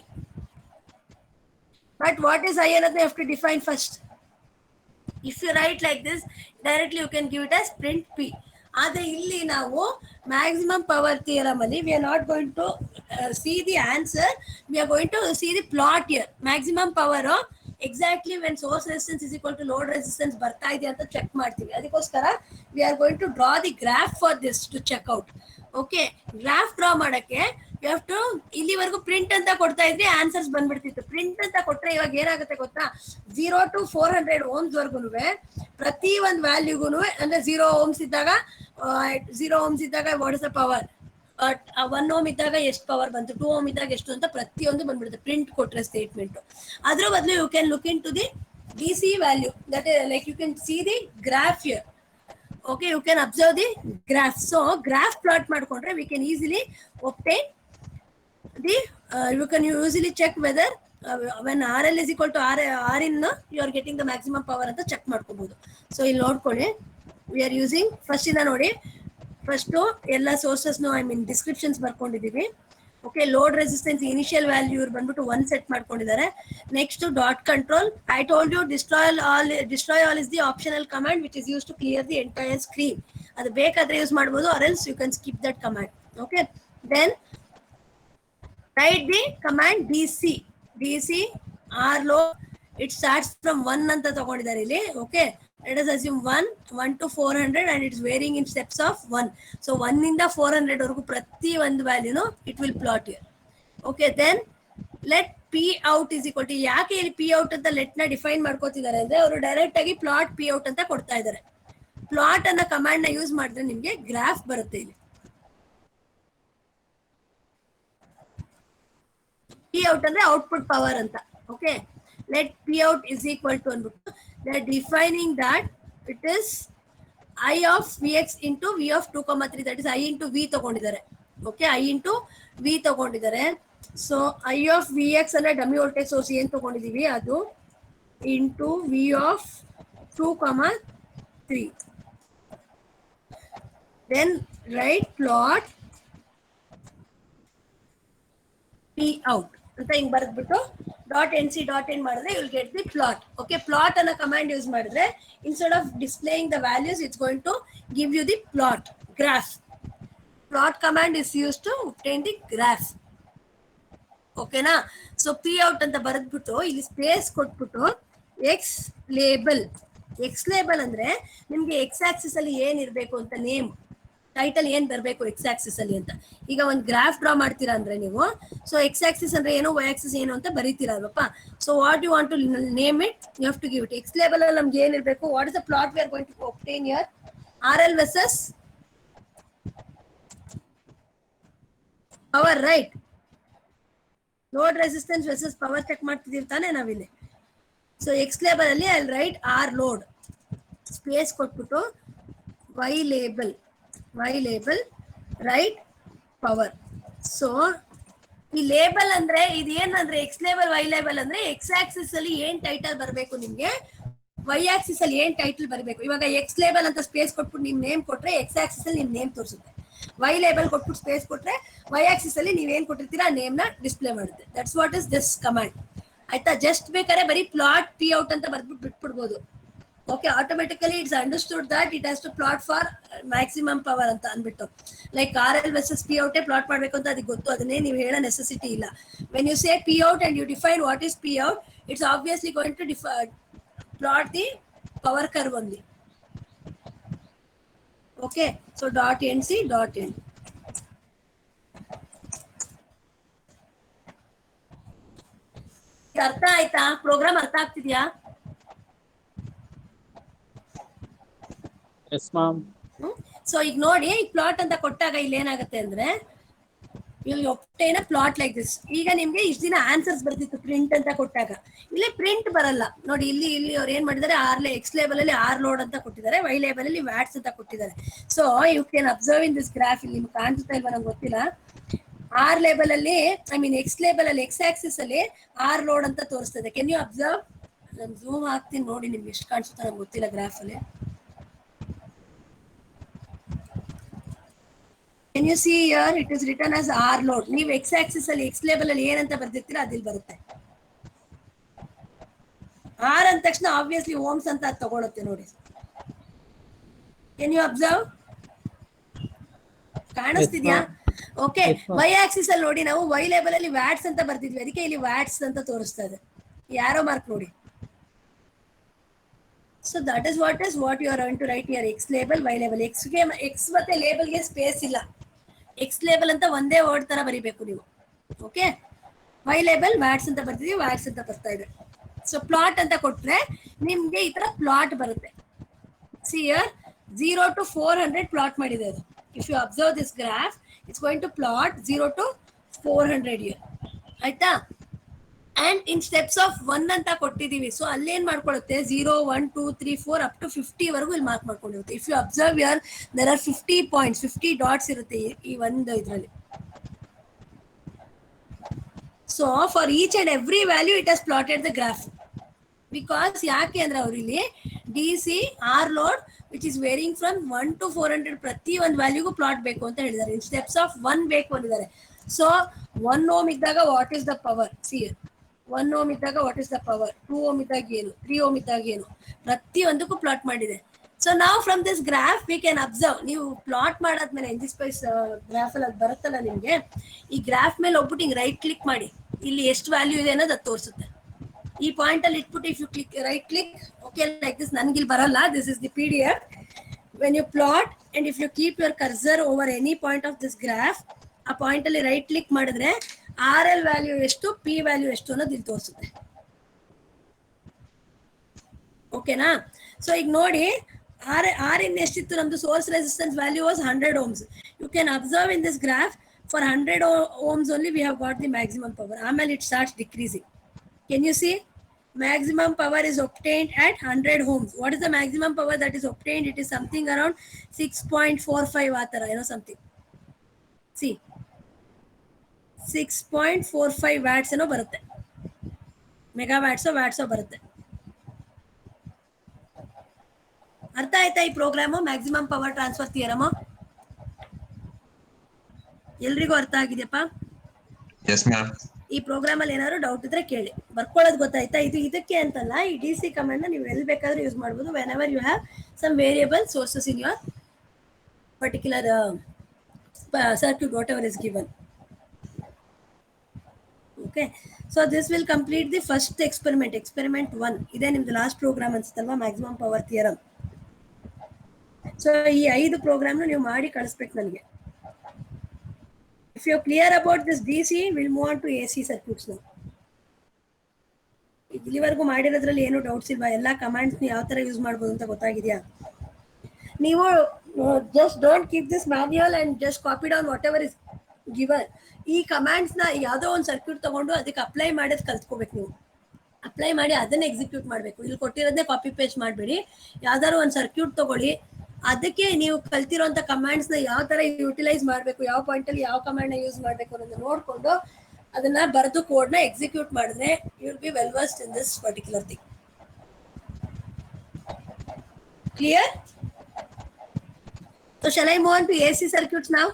But what is I another? You have to define first. If you write like this, directly you can give it as print p. ಆದರೆ ಇಲ್ಲಿ ನಾವು maximum power theorem ಅಲ್ಲಿ we are not going to see the answer. We are going to see the plot here. Maximum power exactly when source resistance is equal to load resistance ಬರ್ತಾ ಇದೆ ಅಂತ check ಮಾಡ್ತೀವಿ. ಅದಕ್ಕೋಸ್ಕರ we are going to draw the graph for this to check out. Okay, graph draw ಮಾಡಕ್ಕೆ you have to, ಇಲ್ಲಿವರೆಗೂ print ಅಂತ ಕೊಡ್ತಾ ಇದ್ರೆ ಆನ್ಸರ್ಸ್ ಬಂದ್ಬಿಡ್ತಿತ್ತು. ಪ್ರಿಂಟ್ ಅಂತ ಕೊಟ್ರೆ ಇವಾಗ ಏನಾಗುತ್ತೆ ಗೊತ್ತಾ, 0 to 400 ohms ವರ್ಗು ಪ್ರತಿ ಒಂದು ವ್ಯಾಲ್ಯೂಗೂ ಅಂದ್ರೆ 0 ohms ಇದ್ದಾಗ 0 ohms ಇದ್ದಾಗ what is the power, 1 ohm ಇದ್ದಾಗ ಎಷ್ಟು ಪವರ್ ಬಂತು, 2 ohm ಇದ್ದಾಗ ಎಷ್ಟು ಅಂತ ಪ್ರತಿಯೊಂದು ಬಂದ್ಬಿಡುತ್ತೆ ಪ್ರಿಂಟ್ ಕೊಟ್ರೆ ಸ್ಟೇಟ್ಮೆಂಟ್. ಅದ್ರ ಬದಲು you can look in to the D C value, that like you can see the graph here. Okay, you can observe the graph. So graph plot ಮಾಡ್ಕೊಂಡ್ರೆ we can easily obtain the you can easily check whether when RL is equal to R in you are getting the maximum power ಅಂತ check ಮಾಡ್ಕೋಬಹುದು. So ಇಲ್ಲಿ ನೋಡ್ಕೊಳ್ಳಿ, we are using first ಇಂದ ನೋಡಿ, first ಎಲ್ಲ sources I mean descriptions ಬರ್ಕೊಂಡಿದೀವಿ. Okay, load resistance initial value ಇವ್ರು ಬಂದ್ಬಿಟ್ಟು 1 ಸೆಟ್ ಮಾಡ್ಕೊಂಡಿದ್ದಾರೆ. Next dot control, I told you destroy all is the optional command which is use to clear the entire screen. ಅದು ಬೇಕಾದ್ರೆ use ಮಾಡ್ಬೋದು, or else you can skip that command. Okay, then write the command D C R low. It starts from 1 ಅಂತ ತಗೊಂಡಿದ್ದಾರೆ ಇಲ್ಲಿ. Okay, let us assume 1 to 400 and it's varying in steps of 1. So 1 ಇಂದ 400 ವರೆಗೂ ಪ್ರತಿ ಒಂದು ವ್ಯಾಲ್ಯೂನು it will plot here. Okay, then let P out is equal to, ಯಾಕೆ ಇಲ್ಲಿ ಪಿ ಔಟ್ ಅಂತ ಲೆಟ್ ನ ಡಿಫೈನ್ ಮಾಡ್ಕೋತಿದ್ದಾರೆ ಅಂದ್ರೆ ಅವರು ಡೈರೆಕ್ಟ್ ಆಗಿ ಪ್ಲಾಟ್ ಪಿ ಔಟ್ ಅಂತ ಕೊಡ್ತಾ ಇದ್ದಾರೆ. ಪ್ಲಾಟ್ ಅನ್ನ ಕಮಾಂಡ್ ನ ಯೂಸ್ ಮಾಡಿದ್ರೆ ನಿಮ್ಗೆ ಗ್ರಾಫ್ ಬರುತ್ತೆ. ಇಲ್ಲಿ ಪಿ ಔಟ್ ಅಂದ್ರೆ ಔಟ್ಪುಟ್ ಪವರ್ ಅಂತ. Okay, let p out is equal to ಅಂದ್ಬಿಟ್ಟು they are defining that it is I of vx into v of 2,3, that is I into v ತಗೊಂಡಿದ್ದಾರೆ. ಓಕೆ, I into v ತಗೊಂಡಿದ್ದಾರೆ. So I of vx ಅಂದ್ರೆ dummy voltage source ಏನ್ ತಗೊಂಡಿದೀವಿ ಅದು into v of 2,3. then write plot p out ಅಂತ ಹಿಂಗ್ ಬರೆದ್ಬಿಟ್ಟು dot N C dot N ಮಾಡಿದ್ರೆ you will get the plot. Okay, plot ಅನ್ನ command use ಮಾಡಿದ್ರೆ instead of displaying the values it's going to give you the plot graph. Plot command is use to obtain the graph. ಓಕೆನಾ? So P out ಅಂತ ಬರೆದ್ಬಿಟ್ಟು ಇಲ್ಲಿ space ಕೊಟ್ಬಿಟ್ಟು X label ಅಂದ್ರೆ ನಿಮ್ಗೆ X axis ಅಲ್ಲಿ ಏನ್ ಇರ್ಬೇಕು ಅಂತ ನೇಮ್ ಟೈಟಲ್ ಏನ್ ಬರಬೇಕು ಎಕ್ಸ್ ಆಕ್ಸಿಸ್ ಅಲ್ಲಿ ಅಂತ. ಈಗ ಒಂದು ಗ್ರಾಫ್ ಡ್ರಾ ಮಾಡ್ತೀರಾ ಅಂದ್ರೆ ನೀವು, ಸೊ ಎಕ್ಸ್ ಆಕ್ಸಿಸ್ ಅಂದ್ರೆ ಏನು, ವೈ ಆಕ್ಸಿಸ್ ಏನು ಅಂತ ಬರೀತೀರಾ ಅಲ್ವಪ್ಪ. So what you want to name it, you have to give it. X label ಅಲ್ಲಿ ನಮ್ಗೆ ಏನಿರ್ಬೇಕು, what is the plot we are going to obtain here, R L versus power right. Load resistance versus power check ಮಾಡ್ತಿದೀವಿ ತಾನೆ ನಾವಿಲ್ಲಿ. So X label ಅಲ್ಲಿ ಅಲ್ಲಿ write R load space ಕೊಟ್ಬಿಟ್ಟು Y label write power. So ಈ label ಅಂದ್ರೆ ಇದೇನಂದ್ರೆ X label Y label ಅಂದ್ರೆ ಎಕ್ಸ್ ಆಕ್ಸಿಸ್ ಅಲ್ಲಿ ಏನ್ ಟೈಟಲ್ ಬರಬೇಕು ನಿಮ್ಗೆ, ವೈ ಆಕ್ಸಿಸ್ ಅಲ್ಲಿ ಏನ್ ಟೈಟಲ್ ಬರಬೇಕು. ಇವಾಗ ಎಕ್ಸ್ ಲೇಬಲ್ ಅಂತ ಸ್ಪೇಸ್ ಕೊಟ್ಬಿಟ್ಟು ನಿಮ್ ನೇಮ್ ಕೊಟ್ರೆ ಎಕ್ಸ್ ಆಕ್ಸಿಸ್ ಅಲ್ಲಿ ನಿಮ್ ನೇಮ್ ತೋರಿಸುತ್ತೆ. ವೈ ಲೇಬಲ್ ಕೊಟ್ಬಿಟ್ಟು ಸ್ಪೇಸ್ ಕೊಟ್ರೆ ವೈ ಆಕ್ಸಿಸ್ ಅಲ್ಲಿ ನೀವೇನ್ ಕೊಟ್ಟಿರ್ತೀರಾ ಆ ನೇಮ್ ನ ಡಿಸ್ಪ್ಲೇ ಮಾಡುತ್ತೆ. That's what is this command. ಆಯ್ತಾ? ಜಸ್ಟ್ ಬೇಕಾದ್ರೆ ಬರೀ ಪ್ಲಾಟ್ ಪಿ ಔಟ್ ಅಂತ ಬರ್ಬಿಟ್ಟು ಬಿಟ್ಬಿಡ್ಬೋದು. Okay, automatically it's understood that it has to plot for maximum power ಅಂತ ಅಂದ್ಬಿಟ್ಟು. Like R L versus P ಔಟೇ ಪ್ಲಾಟ್ ಮಾಡಬೇಕು ಅಂತ ಅದಕ್ಕೆ ಗೊತ್ತು, ಅದನ್ನೇ ನೀವು ಹೇಳೋ ನೆಸೆಸಿಟಿ ಇಲ್ಲ. When you say P out and you define what is P out, it's obviously going to plot the power curve only. Okay, so dot end see dot end. ಅರ್ಥ ಆಯ್ತಾ? ಪ್ರೋಗ್ರಾಮ್ ಅರ್ಥ ಆಗ್ತಿದ್ಯಾ? Yes ma'am. ಸೊ ಈಗ ನೋಡಿ, ಈ plot ಅಂತ ಕೊಟ್ಟಾಗ ಇಲ್ಲಿ ಏನಾಗುತ್ತೆ ಅಂದ್ರೆ ಇಲ್ಲಿ ಒಪ್ಟೇನ ಪ್ಲಾಟ್ ಲೈಕ್ ದಿಸ್. ಈಗ ನಿಮ್ಗೆ ಇಷ್ಟ ದಿನ ಆನ್ಸರ್ಸ್ ಬರ್ತಿತ್ತು ಪ್ರಿಂಟ್ ಅಂತ ಕೊಟ್ಟಾಗ, ಇಲ್ಲಿ ಪ್ರಿಂಟ್ ಬರಲ್ಲ ನೋಡಿ. ಇಲ್ಲಿ ಅವ್ರು ಏನ್ ಮಾಡಿದ್ದಾರೆ, ಎಕ್ಸ್ ಲೇಬಲ್ ಅಲ್ಲಿ ಆರ್ ಲೋಡ್ ಅಂತ ಕೊಟ್ಟಿದ್ದಾರೆ, ವೈ ಲೇಬಲ್ ಅಲ್ಲಿ ವ್ಯಾಟ್ಸ್ ಅಂತ ಕೊಟ್ಟಿದ್ದಾರೆ. So you can observe in this graph. ಇಲ್ಲಿ ನಿಮ್ಗೆ ಕಾಣಿಸ್ತಾ ಇಲ್ವಾ ನಂಗೆ ಗೊತ್ತಿಲ್ಲ. ಆರ್ ಲೇಬಲ್ ಅಲ್ಲಿ ಎಕ್ಸ್ ಲೇಬಲ್ ಅಲ್ಲಿ ಎಕ್ಸ್ ಆಕ್ಸಿಸ್ ಅಲ್ಲಿ ಆರ್ ಲೋಡ್ ಅಂತ ತೋರಿಸ್ತದೆ. Can you observe? ನಾನು ಝೂಮ್ ಹಾಕ್ತೀನಿ ನೋಡಿ, ನಿಮ್ಗೆ ಎಷ್ಟು ಕಾಣಿಸುತ್ತೆ ನಂಗೆ ಗೊತ್ತಿಲ್ಲ ಗ್ರಾಫ್ ಅಲ್ಲಿ. Can you see here it is written as R load. ನೀವು x axis ಅಲ್ಲಿ x label ಅಲ್ಲಿ ಏನಂತ ಬರ್ದಿರ್ತೀರಾ ಅದಿಲ್ಲಿ ಬರುತ್ತೆ. R ಅಂದ ತಕ್ಷಣ ಆಬ್ವಿಯಸ್ಲಿ ಓಮ್ಸ್ ಅಂತ ಅದು ತಗೊಳುತ್ತೆ ನೋಡಿ. Can you observe? ಕಾಣಿಸ್ತಿದ್ಯಾ? ಓಕೆ, y axis ಅಲ್ಲಿ ನೋಡಿ ನಾವು y label ಅಲ್ಲಿ ವ್ಯಾಟ್ಸ್ ಅಂತ ಬರ್ದಿದ್ವಿ, ಅದಕ್ಕೆ ಇಲ್ಲಿ ವ್ಯಾಟ್ಸ್ ಅಂತ ತೋರಿಸ್ತಾ ಇದೆ. ಯಾರೋ ಮಾರ್ಕ್ ನೋಡಿ. So that is what you are going to write here. X label, y label. X ಮತ್ತೆ ಲೇಬಲ್ ಗೆ ಸ್ಪೇಸ್ ಇಲ್ಲ. ಎಕ್ಸ್ ಲೇಬಲ್ ಅಂತ ಒಂದೇ ವರ್ಡ್ ತರ ಬರೀಬೇಕು ನೀವು. ಓಕೆ, ವೈ ಲೇಬಲ್ ವ್ಯಾಟ್ಸ್ ಅಂತ ಬರ್ತಿದೀವಿ, ವ್ಯಾಟ್ಸ್ ಅಂತ ಬರ್ತಾ ಇದೆ. ಸೊ ಪ್ಲಾಟ್ ಅಂತ ಕೊಟ್ರೆ ನಿಮ್ಗೆ ಈ ತರ ಪ್ಲಾಟ್ ಬರುತ್ತೆ. ಸಿ ಹಿಯರ್ 0 to 400 ಪ್ಲಾಟ್ ಮಾಡಿದೆ ಅದು. If you observe this graph, it's going to plot 0 to 400 here. ಆಯ್ತಾ? ಅಂಡ್ ಇನ್ ಸ್ಟೆಪ್ಸ್ ಆಫ್ 1 ಅಂತ ಕೊಟ್ಟಿದೀವಿ. ಸೊ ಅಲ್ಲೇನ್ ಮಾಡ್ಕೊಳ್ಳುತ್ತೆ, 0 1 2 3 4 ಅಪ್ ಟು 50 ವರೆಗೂ ಇಲ್ಲಿ ಮಾರ್ಕ್ ಮಾಡ್ಕೊಂಡಿರುತ್ತೆ. If you observe here there are 50 points, 50 dots ಇರುತ್ತೆ ಈ ಒಂದು ಇದರಲ್ಲಿ. So for each and every value it has plotted the graph. Because ಯಾಕೆ ಅಂದ್ರೆ ಅವ್ರು ಇಲ್ಲಿ D C R load which is varying from 1 to 400 ಪ್ರತಿ ಒಂದು ವ್ಯಾಲ್ಯೂಗೂ ಪ್ಲಾಟ್ ಬೇಕು ಅಂತ ಹೇಳಿದ್ದಾರೆ. ಇನ್ ಸ್ಟೆಪ್ಸ್ ಆಫ್ 1 ಬೇಕು ಅಂದಿದ್ದಾರೆ. ಸೊ 1 ಓಮ್ ಇದ್ದಾಗ what is the power, see 1 ohm ಇದ್ದಾಗ what is the power, 2 ohm ಇದ್ದಾಗ ಏನು, 3 ಓಮ್ ಇದ್ದಾಗ ಏನು, ಪ್ರತಿ ಒಂದಕ್ಕೂ ಪ್ಲಾಟ್ ಮಾಡಿದೆ. ಸೊ ನಾವು from this graph we can observe. ನೀವು ಪ್ಲಾಟ್ ಮಾಡಾದ್ಮೇಲೆ ಎನ್ ಜಿ ಸ್ಪೈಸ್ ಗ್ರಾಫ್ ಅಲ್ಲಿ ಅದು ಬರುತ್ತಲ್ಲ ನಿಮ್ಗೆ, ಈ ಗ್ರಾಫ್ ಮೇಲೆ ಹೋಗ್ಬಿಟ್ಟು ಹಿಂಗೆ ರೈಟ್ ಕ್ಲಿಕ್ ಮಾಡಿ, ಇಲ್ಲಿ ಎಷ್ಟು ವ್ಯಾಲ್ಯೂ ಇದೆ ಅನ್ನೋದು ಅದು ತೋರಿಸುತ್ತೆ. ಈ ಪಾಯಿಂಟ್ ಅಲ್ಲಿ ಇಟ್ಬಿಟ್ಟು if you click right click, okay like this, ನನ್ಗೆ ಇಲ್ಲಿ ಬರಲ್ಲ, this is the PDF. When you plot and if you keep your cursor over any point of this graph, ಆ ಪಾಯಿಂಟ್ ಅಲ್ಲಿ ರೈಟ್ ಕ್ಲಿಕ್ ಮಾಡಿದ್ರೆ R L value ಎಷ್ಟು, P value ಎಷ್ಟು ಅನ್ನೋದು ಇಲ್ಲಿ ತೋರಿಸುತ್ತೆ. ಓಕೆನಾ? ಸೊ ಈಗ ನೋಡಿ, ಆರ್ ಇನ್ ಎಷ್ಟಿತ್ತು ನಮ್ದು, source resistance value was 100 ohms. You can observe in this graph for 100 ohms only we have got the maximum power. ಆಮೇಲೆ it starts decreasing. Can you see? Maximum power is obtained at 100 ohms. What is the maximum power that is obtained? It is something around 6.45 ಆ ತರ ಏನೋ something. See, 6.45 watts ಏನೋ ಬರುತ್ತೆ, mega ವ್ಯಾಟ್ಸೋ ಬರುತ್ತೆ. ಅರ್ಥ ಆಯ್ತಾ ಈ program, maximum power transfer theorem? ಎಲ್ರಿಗೂ ಅರ್ಥ ಆಗಿದೆಯಪ್ಪ? ಈ ಪ್ರೋಗ್ರಾಮ್ ಅಲ್ಲಿ ಏನಾದ್ರು ಡೌಟ್ ಇದ್ರೆ ಕೇಳಿ, ಬರ್ಕೊಳ್ಳೋದು ಗೊತ್ತಾಯ್ತಾ? ಇದಕ್ಕೆ ಅಂತಲ್ಲ, ಈ DC ಕಮಾಂಡ್ ನೀವು ಎಲ್ಲಿ ಬೇಕಾದ್ರೂ ಯೂಸ್ ಮಾಡ್ಬೋದು. Whenever you have some variable sources in your particular circuit, whatever is given. Okay, so this will complete the first experiment 1. ide nimdu last program anstalla, maximum power theorem. So ee 5 program nu ನೀವು ಮಾಡಿ ಕಳಿಸಬೇಕು ನನಗೆ. If you are clear about this DC, we'll move on to AC circuits now. ಇಲ್ಲಿವರೆಗೂ ಮಾಡಿರೋದ್ರಲ್ಲಿ ಏನು doubts ಇಲ್ವಾ? ಎಲ್ಲಾ commands ಯಾವ ತರ ಯೂಸ್ ಮಾಡಬಹುದು ಅಂತ ಗೊತ್ತಾಗಿದೆಯಾ? ನೀವು just don't keep this manual and just copy down whatever is given. ಈ ಕಮಾಂಡ್ಸ್ ನ ಯಾವ್ದೋ ಒಂದು ಸರ್ಕ್ಯೂಟ್ ತಗೊಂಡು ಅದಕ್ಕೆ ಅಪ್ಲೈ ಮಾಡೋದು ಕಲ್ತ್ಕೋಬೇಕು ನೀವು. ಅಪ್ಲೈ ಮಾಡಿ ಅದನ್ನ ಎಕ್ಸಿಕ್ಯೂಟ್ ಮಾಡಬೇಕು. ಇಲ್ಲಿ ಕೊಟ್ಟಿರೋದೇ ಕಾಪಿ ಪೇಸ್ಟ್ ಮಾಡಬೇಡಿ. ಯಾವ್ದಾದ್ರು ಒಂದು ಸರ್ಕ್ಯೂಟ್ ತಗೊಳ್ಳಿ, ಅದಕ್ಕೆ ನೀವು ಕಲ್ತಿರೋಂಥ ಕಮಾಂಡ್ಸ್ ನ ಯಾವ ತರ ಯುಟಿಲೈಸ್ ಮಾಡಬೇಕು, ಯಾವ ಪಾಯಿಂಟ್ ಅಲ್ಲಿ ಯಾವ ಕಮಾಂಡ್ ನ ಯೂಸ್ ಮಾಡಬೇಕು ಅನ್ನೋದನ್ನ ನೋಡ್ಕೊಂಡು ಅದನ್ನ ಬರೆದು ಕೋಡ್ ನ ಎಕ್ಸಿಕ್ಯೂಟ್ ಮಾಡಿದ್ರೆ you will be well versed in this particular thing. Clear? So shall I move on to AC circuits now?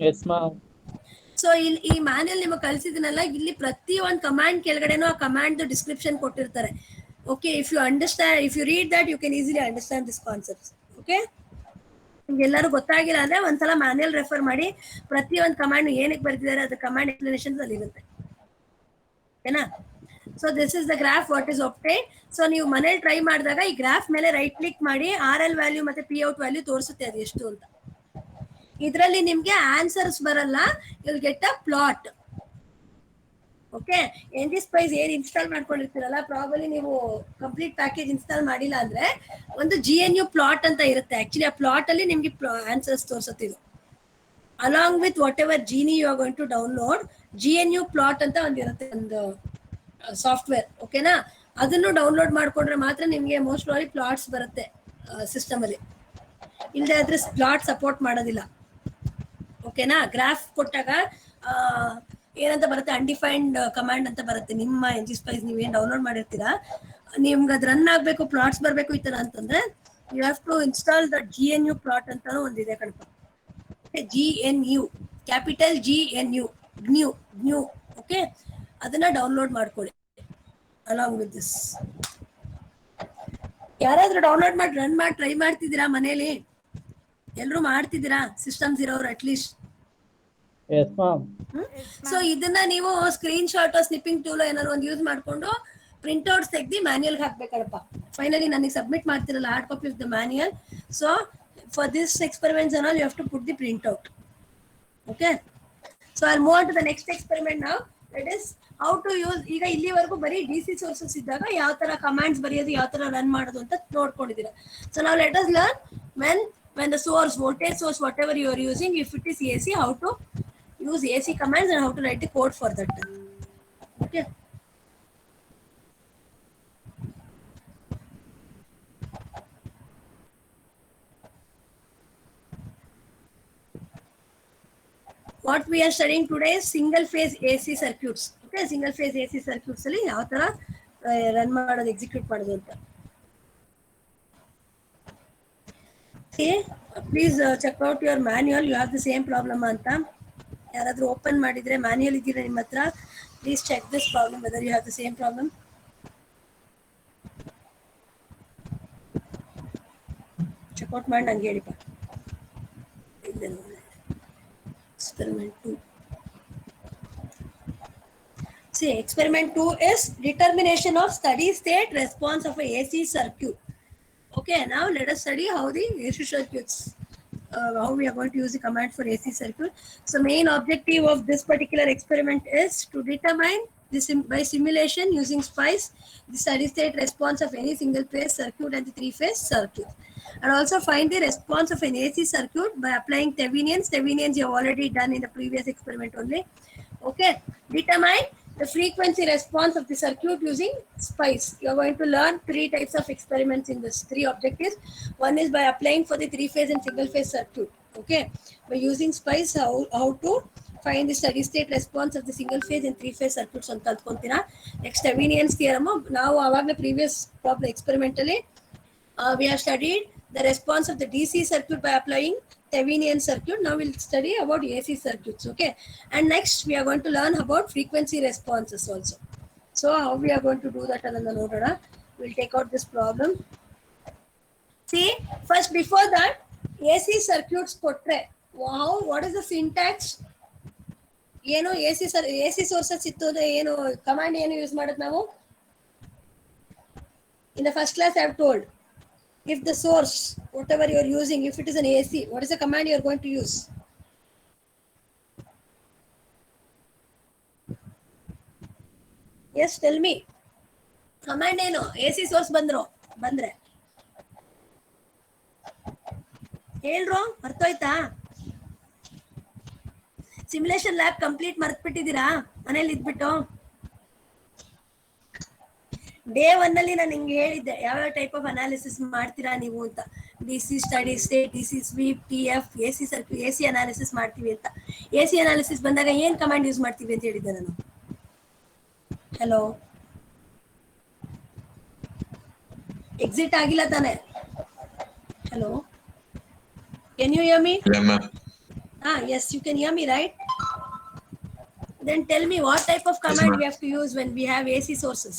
Yes, ma'am. So ಇಲ್ಲಿ ಈ ಮ್ಯಾನ್ಯಲ್ ನಿಮಗೆ ಕಳಿಸಿದನಲ್ಲ, ಇಲ್ಲಿ ಪ್ರತಿ ಒಂದು ಕಮಾಂಡ್ ಕೆಳಗಡೆನೂ ಆ ಕಮಾಂಡ್ ಡಿಸ್ಕ್ರಿಪ್ಷನ್ ಕೊಟ್ಟಿರ್ತಾರೆ. Okay, if you understand, if you read that you can easily understand this concepts. Okay, ನಿಮ್ಗೆ ಎಲ್ಲರೂ ಗೊತ್ತಾಗಿಲ್ಲ ಅಂದ್ರೆ ಒಂದ್ಸಲ ಮ್ಯಾನ್ಯಲ್ ರೆಫರ್ ಮಾಡಿ. ಪ್ರತಿ ಒಂದು ಕಮಾಂಡ್ ಏನಕ್ಕೆ ಬರ್ತಿದ್ದಾರೆ ಅದು ಕಮಾಂಡ್ ಎಕ್ಸ್ಪ್ಲನೇಷನ್ಸ್ ಅಲ್ಲಿ ಇರುತ್ತೆ. ಓಕೆನಾ? So this is the graph what is obtain. So ನೀವು ಮನೇಲಿ ಟ್ರೈ ಮಾಡಿದಾಗ ಈ ಗ್ರಾಫ್ ಮೇಲೆ ರೈಟ್ ಕ್ಲಿಕ್ ಮಾಡಿ RL ವ್ಯಾಲ್ಯೂ ಮತ್ತೆ POut ವ್ಯಾಲ್ಯೂ ತೋರಿಸುತ್ತೆ ಅದು ಎಷ್ಟು ಅಂತ. ಇದರಲ್ಲಿ ನಿಮ್ಗೆ ಆನ್ಸರ್ಸ್ ಬರಲ್ಲ, you'll get a plot. Okay, ngSpice ಏನ್ ಇನ್ಸ್ಟಾಲ್ ಮಾಡ್ಕೊಂಡಿರ್ತೀರಲ್ಲ, ಪ್ರಾಬಲಿ ನೀವು ಕಂಪ್ಲೀಟ್ ಪ್ಯಾಕೇಜ್ ಇನ್ಸ್ಟಾಲ್ ಮಾಡಿಲ್ಲ ಅಂದ್ರೆ ಒಂದು GNU ಪ್ಲಾಟ್ ಅಂತ ಇರುತ್ತೆ. ಆಕ್ಚುಲಿ ಆ ಪ್ಲಾಟ್ ಅಲ್ಲಿ ನಿಮ್ಗೆ ಆನ್ಸರ್ಸ್ ತೋರಿಸುತ್ತೆ ಇದು. Along with whatever GNU you are going to download, GNU plot ಅಂತ ಒಂದಿರುತ್ತೆ, ಒಂದು ಸಾಫ್ಟ್ವೇರ್. ಓಕೆನಾ? ಅದನ್ನು ಡೌನ್ಲೋಡ್ ಮಾಡ್ಕೊಂಡ್ರೆ ಮಾತ್ರ ನಿಮ್ಗೆ ಮೋಸ್ಟ್ ಪ್ರಾಬಬ್ಲಿ ಪ್ಲಾಟ್ಸ್ ಬರುತ್ತೆ ಸಿಸ್ಟಮ್ ಅಲ್ಲಿ. ಇಲ್ಲದೆ ಆದ್ರೆ ಪ್ಲಾಟ್ ಸಪೋರ್ಟ್ ಮಾಡೋದಿಲ್ಲ. ಓಕೆನಾ? ಗ್ರಾಫ್ ಕೊಟ್ಟಾಗ ಏನಂತ ಬರುತ್ತೆ, ಅನ್ಡಿಫೈನ್ಡ್ ಕಮಾಂಡ್ ಅಂತ ಬರುತ್ತೆ. ನಿಮ್ಮ ngSpice ನೀವೇನ್ ಡೌನ್ಲೋಡ್ ಮಾಡಿರ್ತೀರಾ, ನಿಮ್ಗೆ ಅದು ರನ್ ಆಗ್ಬೇಕು, ಪ್ಲಾಟ್ಸ್ ಬರಬೇಕು ಈ ತರ ಅಂತಂದ್ರೆ you have to install the GNU plot ಅಂತಾನು ಒಂದಿದೆ ಕಣಪ್ಪ. GNU, capital GNU, GNU. Okay, ಅದನ್ನ ಡೌನ್ಲೋಡ್ ಮಾಡ್ಕೊಳ್ಳಿ ಅಲಾಂಗ್ ವಿತ್ ದಿಸ್. ಯಾರಾದ್ರೂ ಡೌನ್ಲೋಡ್ ಮಾಡಿ ರನ್ ಮಾಡಿ ಟ್ರೈ ಮಾಡ್ತಿದ್ದೀರಾ ಮನೇಲಿ? ಎಲ್ಲರೂ ಮಾಡ್ತಿದ್ದೀರಾ ಸಿಸ್ಟಮ್ಸ್ ಇರೋರು ಅಟ್ಲೀಸ್ಟ್? Yes, ma'am. ಸೊ ಇದನ್ನ ನೀವು ಸ್ಕ್ರೀನ್ ಶಾಟ್ ಸ್ನಿಪ್ಪಿಂಗ್ ಟೂಲ್ ಏನಾದ್ರು ಒಂದು ಯೂಸ್ ಮಾಡ್ಕೊಂಡು ಪ್ರಿಂಟ್ಔಟ್ಸ್ ತೆಗ್ದು ಮ್ಯಾನ್ಯಲ್ ಹಾಕ್ಬೇಕಲ್ಲಪ್ಪ. ಫೈನಲಿ ನನಗೆ ಸಬ್ಮಿಟ್ ಮಾಡ್ತಿರಲ್ಲ hard copy of the manual. So for this experiments and all you have to put the printout. Okay, so I move on to the next experiment now. That is how to use. ಈಗ ಇಲ್ಲಿವರೆಗೂ ಬರೀ DC sources ಇದ್ದಾಗ ಯಾವ ತರ commands ಬರೆಯೋದು, ಯಾವ ತರ run ಮಾಡೋದು ಅಂತ ನೋಡ್ಕೊಂಡಿದ್ದೀರಾ. ಸೊ ನಾವು let us learn when the source, voltage source, whatever you are using, if it is AC, how to use AC commands and how to write the code for that. Okay, what we are studying today is single phase AC circuits. Okay, single phase AC circuits ಅಲ್ಲಿ ಯಾವ ತರ run ಮಾಡೋದು, execute ಮಾಡೋದು ಅಂತ. Please check out your manual. You have the same problem ಅಂತ ಯಾರಾದ್ರೂ open ಮಾಡಿದ್ರೆ manual ಇದ್ದೀರಾ ನಿಮ್ಮ ಹತ್ರ, please check this problem whether you have the same problem. Check out ಮಾಡಿ ನಂಗೆ ಹೇಳಿಪ್ಪ. Experiment 2. See, experiment 2 is determination of steady state response of a AC circuit. Okay, now let us study how the AC circuits, how we are going to use the command for AC circuit. So main objective of this particular experiment is to determine this by simulation using SPICE the steady state response of any single phase circuit and the three phase circuit, and also find the response of an AC circuit by applying Thevenin's. Thevenin's you have already done in the previous experiment only. Okay, determine the frequency response of the circuit using SPICE. You are going to learn 3 types of experiments in this 3 objectives. One is by applying for the 3 phase and single phase circuit. Okay, by using SPICE, how to find the steady state response of the single phase and 3 phase circuits on kaltkontira. Next, Thevenin's theorem. Now avagna previous problem experimentally we have studied the response of the DC circuit by applying Thevenin circuit. Now we'll study about AC circuits. Okay, and next we are going to learn about frequency responses also. So how we are going to do that another note. We'll take out this problem. See, first before that AC circuits kotre, wow, what is the syntax? ಏನು AC sources ಇತ್ತು ಅಂದ್ರೆ ಏನು command ಏನು use ಮಾಡೋದು ನಾವು? In the first class I have told, if the source, whatever you are using, if it is an AC, what is the command you are going to use? Yes, tell me. Command ಏನು? AC source ಬಂದ್ರೆ ಹೇಳ್ರೋ ಅರ್ಥೋಯ್ತಾ? Simulation lab complete ಮರ್ತ್ಬಿಟ್ಟಿದ್ದೀರಾ ಮನೇಲಿ ಇದ್ಬಿಟ್ಟು? Day 1 ಅಲ್ಲಿ ನಾನು ನಿಮ್ಗೆ ಹೇಳಿದ್ದೆ ಯಾವ್ಯಾವ type of analysis ಮಾಡ್ತೀರಾ ನೀವು ಅಂತ. DC study state, DC sweep, TF, AC circuit, AC analysis ಮಾಡ್ತೀವಿ ಅಂತ. AC ಅನಾಲಿಸಿಸ್ ಬಂದಾಗ ಏನ್ ಕಮಾಂಡ್ ಯೂಸ್ ಮಾಡ್ತೀವಿ ಅಂತ ಹೇಳಿದ್ದೆ ನಾನು. ಹಲೋ, ಎಕ್ಸಿಟ್ ಆಗಿಲ್ಲ ತಾನೆ? Hello, can you hear me? Yeah, ma'am. Yes, you can hear me, right? Then tell me what type of command we have to use when we have AC sources.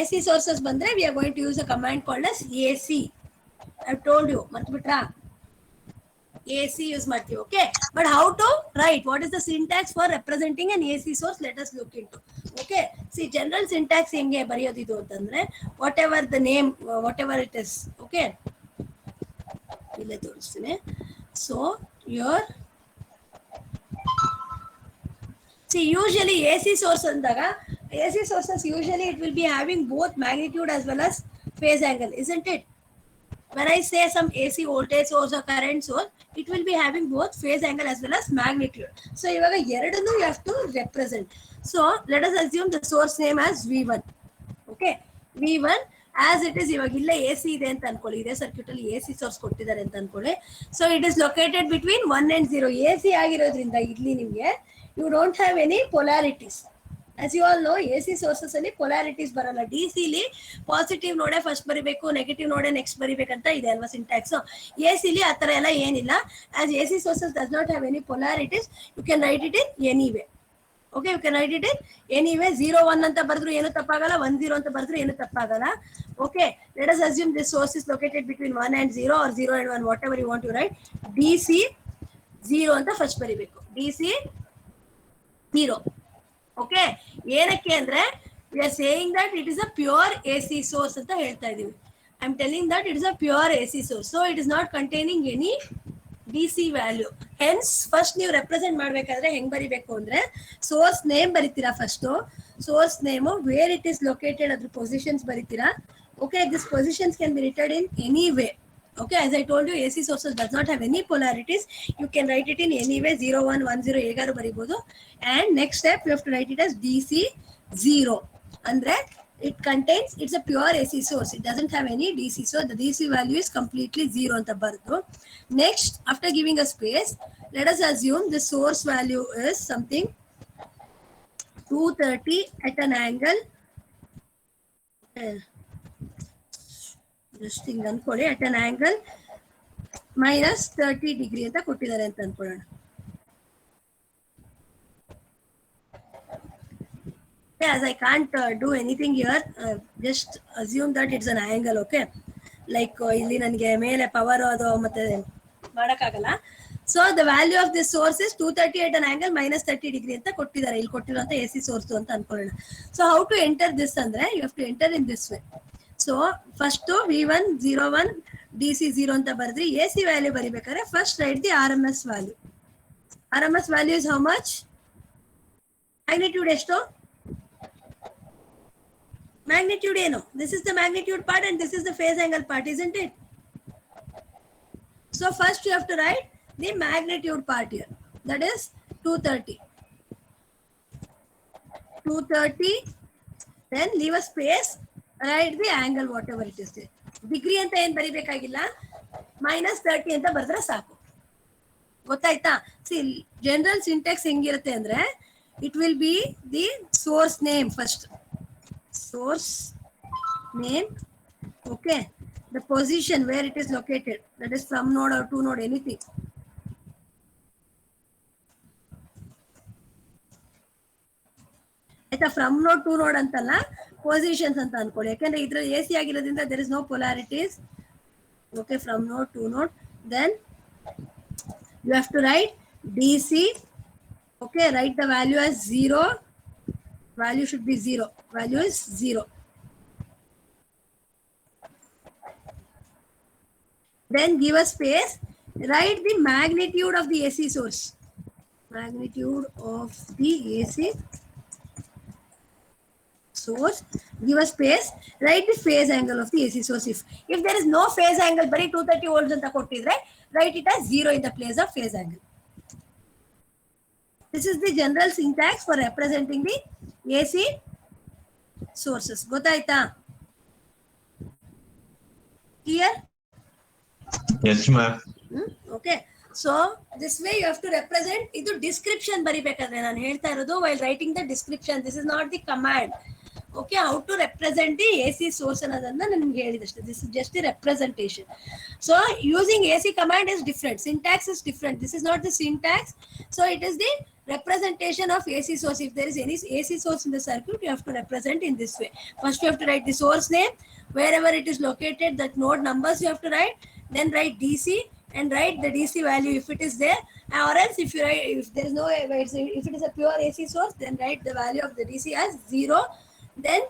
AC sources bandre we are going to use a command called as AC. I've told you, matbitra. AC use marti, okay? But how to write? What is the syntax for representing an AC source? Let us look into. Okay, see, general syntax henge bariyodidu antandre whatever the name, whatever it is, okay? Ille toristine. So your see, usually AC source andaga, AC sources usually it will be having both magnitude as well as phase angle, isn't it? When I say some AC voltage source or current source, it will be having both phase angle as well as magnitude. So ivaga eradunu you have to represent. So let us assume the source name as V1. Okay, V1 as it is ivaga illa AC ide anta anಕೊಳ್ಳಿ, ಇದೆ circuit ಅಲ್ಲಿ AC source ಕೊಟ್ಟಿದ್ದಾರೆ ಅಂತ ಅಂದ್ಕೊಳ್ಳಿ. So it is located between 1 and 0. AC ಆಗಿರೋದ್ರಿಂದ ಇಲ್ಲಿ ನಿಮಗೆ you don't have any polarities. As you all know, AC sources ಅಲ್ಲಿ polarities ಬರಲ್ಲ. DC ಲಿ ಪಾಸಿಟಿವ್ ನೋಡೆ ಫಸ್ಟ್ ಬರಿಬೇಕು, ನೆಗೆಟಿವ್ ನೋಡೆ ನೆಕ್ಸ್ಟ್ ಬರಿಬೇಕಂತ ಇದೆ ಅಲ್ವಾ ಸಿಂಟ್ಯಾಕ್ಸ್. AC ಲಿ ಆ ತರ ಎಲ್ಲ ಏನಿಲ್ಲ. As AC sources does not have any polarities, you can write it in any way. Okay, you can write it in any way. 0 1 ಅಂತ ಬರೆದ್ರು ಏನು ತಪ್ಪಾಗಲ್ಲ, 1 0 ಅಂತ ಬರೆದ್ರು ಏನು ತಪ್ಪಾಗಲ್ಲ. Okay, let us assume this source is located between 1 and 0 or 0 and 1, whatever you want to write. DC 0 ಅಂತ first ಬರಿಬೇಕು. DC 0. Okay, ಏನಕ್ಕೆ ಅಂದ್ರೆ we are saying that it is a pure AC source ಅಂತ ಹೇಳ್ತಾ ಇದೀವಿ. I am telling that it is a pure AC source, so it is not containing any DC value. Hence first ನೀವು represent ಮಾಡ್ಬೇಕಾದ್ರೆ ಹೆಂಗ್ ಬರಿಬೇಕು ಅಂದ್ರೆ source name ಬರಿತೀರಾ first. source name, where it is located, ಅದ್ರ positions ಬರಿತೀರಾ. Okay, these positions can be written in any way. Okay, as I told you, AC sources does not have any polarities. You can write it in any way, 0 1 1 0 ಹೇಗಾರು ಬರಿಬಹುದು. And next step you have to write it as DC 0. Andre it contains, it's a pure AC source, it doesn't have any DC, so the DC value is completely 0 anta bardu. Next, after giving a space, let us assume the source value is something 230 at an angle, just thing ಅನ್ಕೊಳ್ಳಿ, at an angle minus 30 degree ಅಂತ ಕೊಟ್ಟಿದ್ದಾರೆ ಅಂತ ಅನ್ಕೊಳ್ಳೋಣ. As I can't do anything here, just assume that it's an angle. Okay, like ಇಲ್ಲಿ ನನಗೆ ಮೇಲೆ power ಅದು ಮತ್ತೆ ಮಾಡಕ್ಕಾಗಲ್ಲ. So the value of this source is 230 at an angle minus 30 degree ಅಂತ ಕೊಟ್ಟಿದ್ದಾರೆ. ಇಲ್ಲಿ ಕೊಟ್ಟಿರುವಂತ AC source ಅಂತ ಅನ್ಕೊಳ್ಳೋಣ. So how to enter this ಅಂದ್ರೆ you have to enter in this way. So first V1 01 DC 0 ಅಂತ ಬರೆದ್ರಿ. AC value ಬರಿಬೇಕಾದ್ರೆ first write the RMS value. RMS value is how much? Magnitude ಎಷ್ಟು? Magnitude ಏನು? This is the magnitude part and this is the phase angle part, isn't it? So first you have to write the magnitude part here. That is 230. 230. Then leave a space. Write the angle whatever it is there. Degree ಅಂತ ಏನು ಬರಿಬೇಕಾಗಿಲ್ಲ, -30 ಅಂತ ಬರೆದ್ರೆ ಸಾಕು. ಗೊತ್ತಾಯ್ತಾ? See, general syntax ಹೆಂಗಿರುತ್ತೆ ಅಂದ್ರೆ it will be the source name first. Source name, okay, the position where it is located, that is from node or to node, anything. ಆಯ್ತಾ? From ನೋಡ್ ಟು ನೋಡ್ ಅಂತಲ್ಲ, ಪೊಸಿಷನ್ಸ್ ಅಂತ ಅನ್ಕೊಳ್ಳಿ. ಯಾಕಂದ್ರೆ ಇದ್ರಲ್ಲಿ AC ಆಗಿರೋದ್ರಿಂದ there is no polarities. Okay, from node to node. Then you have to write DC. Okay, write the value as 0. Value should be 0. Value is 0. Then give a space. Write the magnitude of the AC source. Magnitude of the AC source, give a space, write the phase angle of the AC source. If there is no phase angle, bari 230 volts anta kottidre, write it as 0 in the place of phase angle. This is the general syntax for representing the AC sources. Gotaita? Clear? Yes, ma'am. Okay. So this way you have to represent idu description baribekadre nan ಹೇಳ್ತಾ ಇರೋದು while writing the description. This is not the command. Okay, how to represent the AC source ಅನ್ನೋದನ್ನ ನಿಮಗೆ ಹೇಳಿದಷ್ಟೇ. This is just the representation. So using AC command is different. Syntax is different. This is not the syntax. So it is the representation of AC source. If there is any AC source in the circuit, you have to represent in this way. First you have to write the source name, wherever it is located, that node numbers you have to write, then write DC and write the DC value if it is there, or else if you write, if there is no, if it is a pure AC source, then write the value of the DC as 0. Then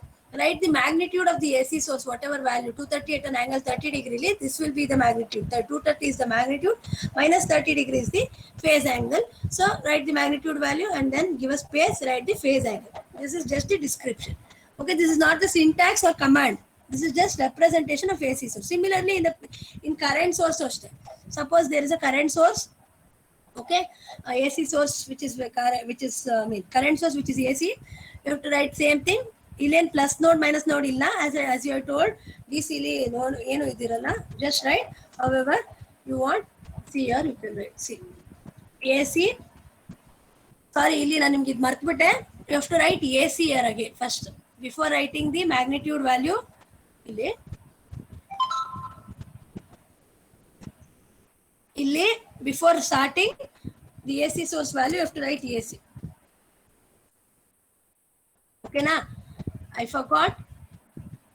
write the magnitude of the AC source, whatever value, 230 at an angle 30 degree, this will be the magnitude. The 230 is the magnitude, minus 30 degrees the phase angle. So write the magnitude value and then give a space, write the phase angle. This is just the description. Okay, this is not the syntax or command. This is just representation of AC source. Similarly, in current source also, suppose there is a current source, okay, AC source which is current source which is AC, you have to write same thing. Illen plus node minus node illa, as you are told, DC li node enu idiralla, just write however you want. See here, you can write, see AC, sorry illi ನಾನು ನಿಮಗೆ ಇದು ಮರ್ತ್ಬಿಟ್ಟೆ. You have to write AC here again first before writing the magnitude value. Illi before starting the AC source value, you have to write AC. Okay na? I forgot.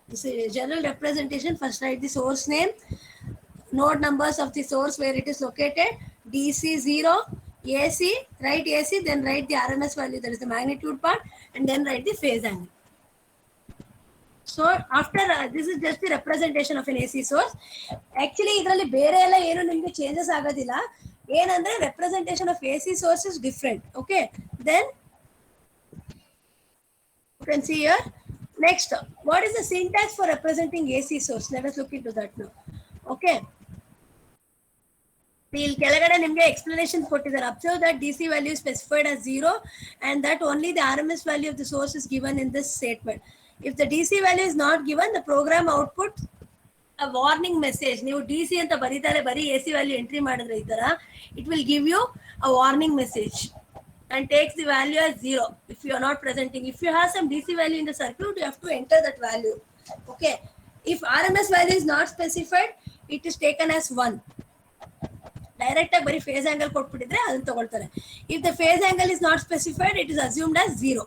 This is general representation. First write the source name, node numbers of the source where it is located, DC 0, AC, write AC, then write the RMS value, that is the magnitude part, and then write the phase angle. So after this is just the representation of an AC source. Actually ಇದರಲ್ಲಿ ಬೇರೆ ಎಲ್ಲ ಏನು ನಿಮಗೆ changes ಆಗೋದಿಲ್ಲ. ಏನಂದ್ರೆ representation of AC source is different. Okay, then you can see here. Next, what is the syntax for representing AC source? Let us look into that now. Okay, ಇಲ್ಲಿ ಕೆಳಗಡೆ ನಿಮಗೆ explanation ಕೊಟ್ಟಿದ್ದಾರೆ. Observe that DC value is specified as 0 and that only the RMS value of the source is given in this statement. If the DC value is not given, the program output a warning message. ನೀವು DC ಅಂತ ಬರೀತಾರೆ, ಬರೀ AC value entry ಮಾಡಿದ್ರೆ ಈ ತರ, it will give you a warning message and takes the value as 0 if you are not presenting. If you have some DC value in the circuit, you have to enter that value. Okay, if RMS value is not specified, it is taken as 1. Direct ಆಗಿ ಬರೀ phase angle ಕೊಟ್ಬಿಟ್ಟಿದ್ರೆ ಅದನ್ನ ತಗೊಳ್ತಾರೆ. If the phase angle is not specified, it is assumed as 0.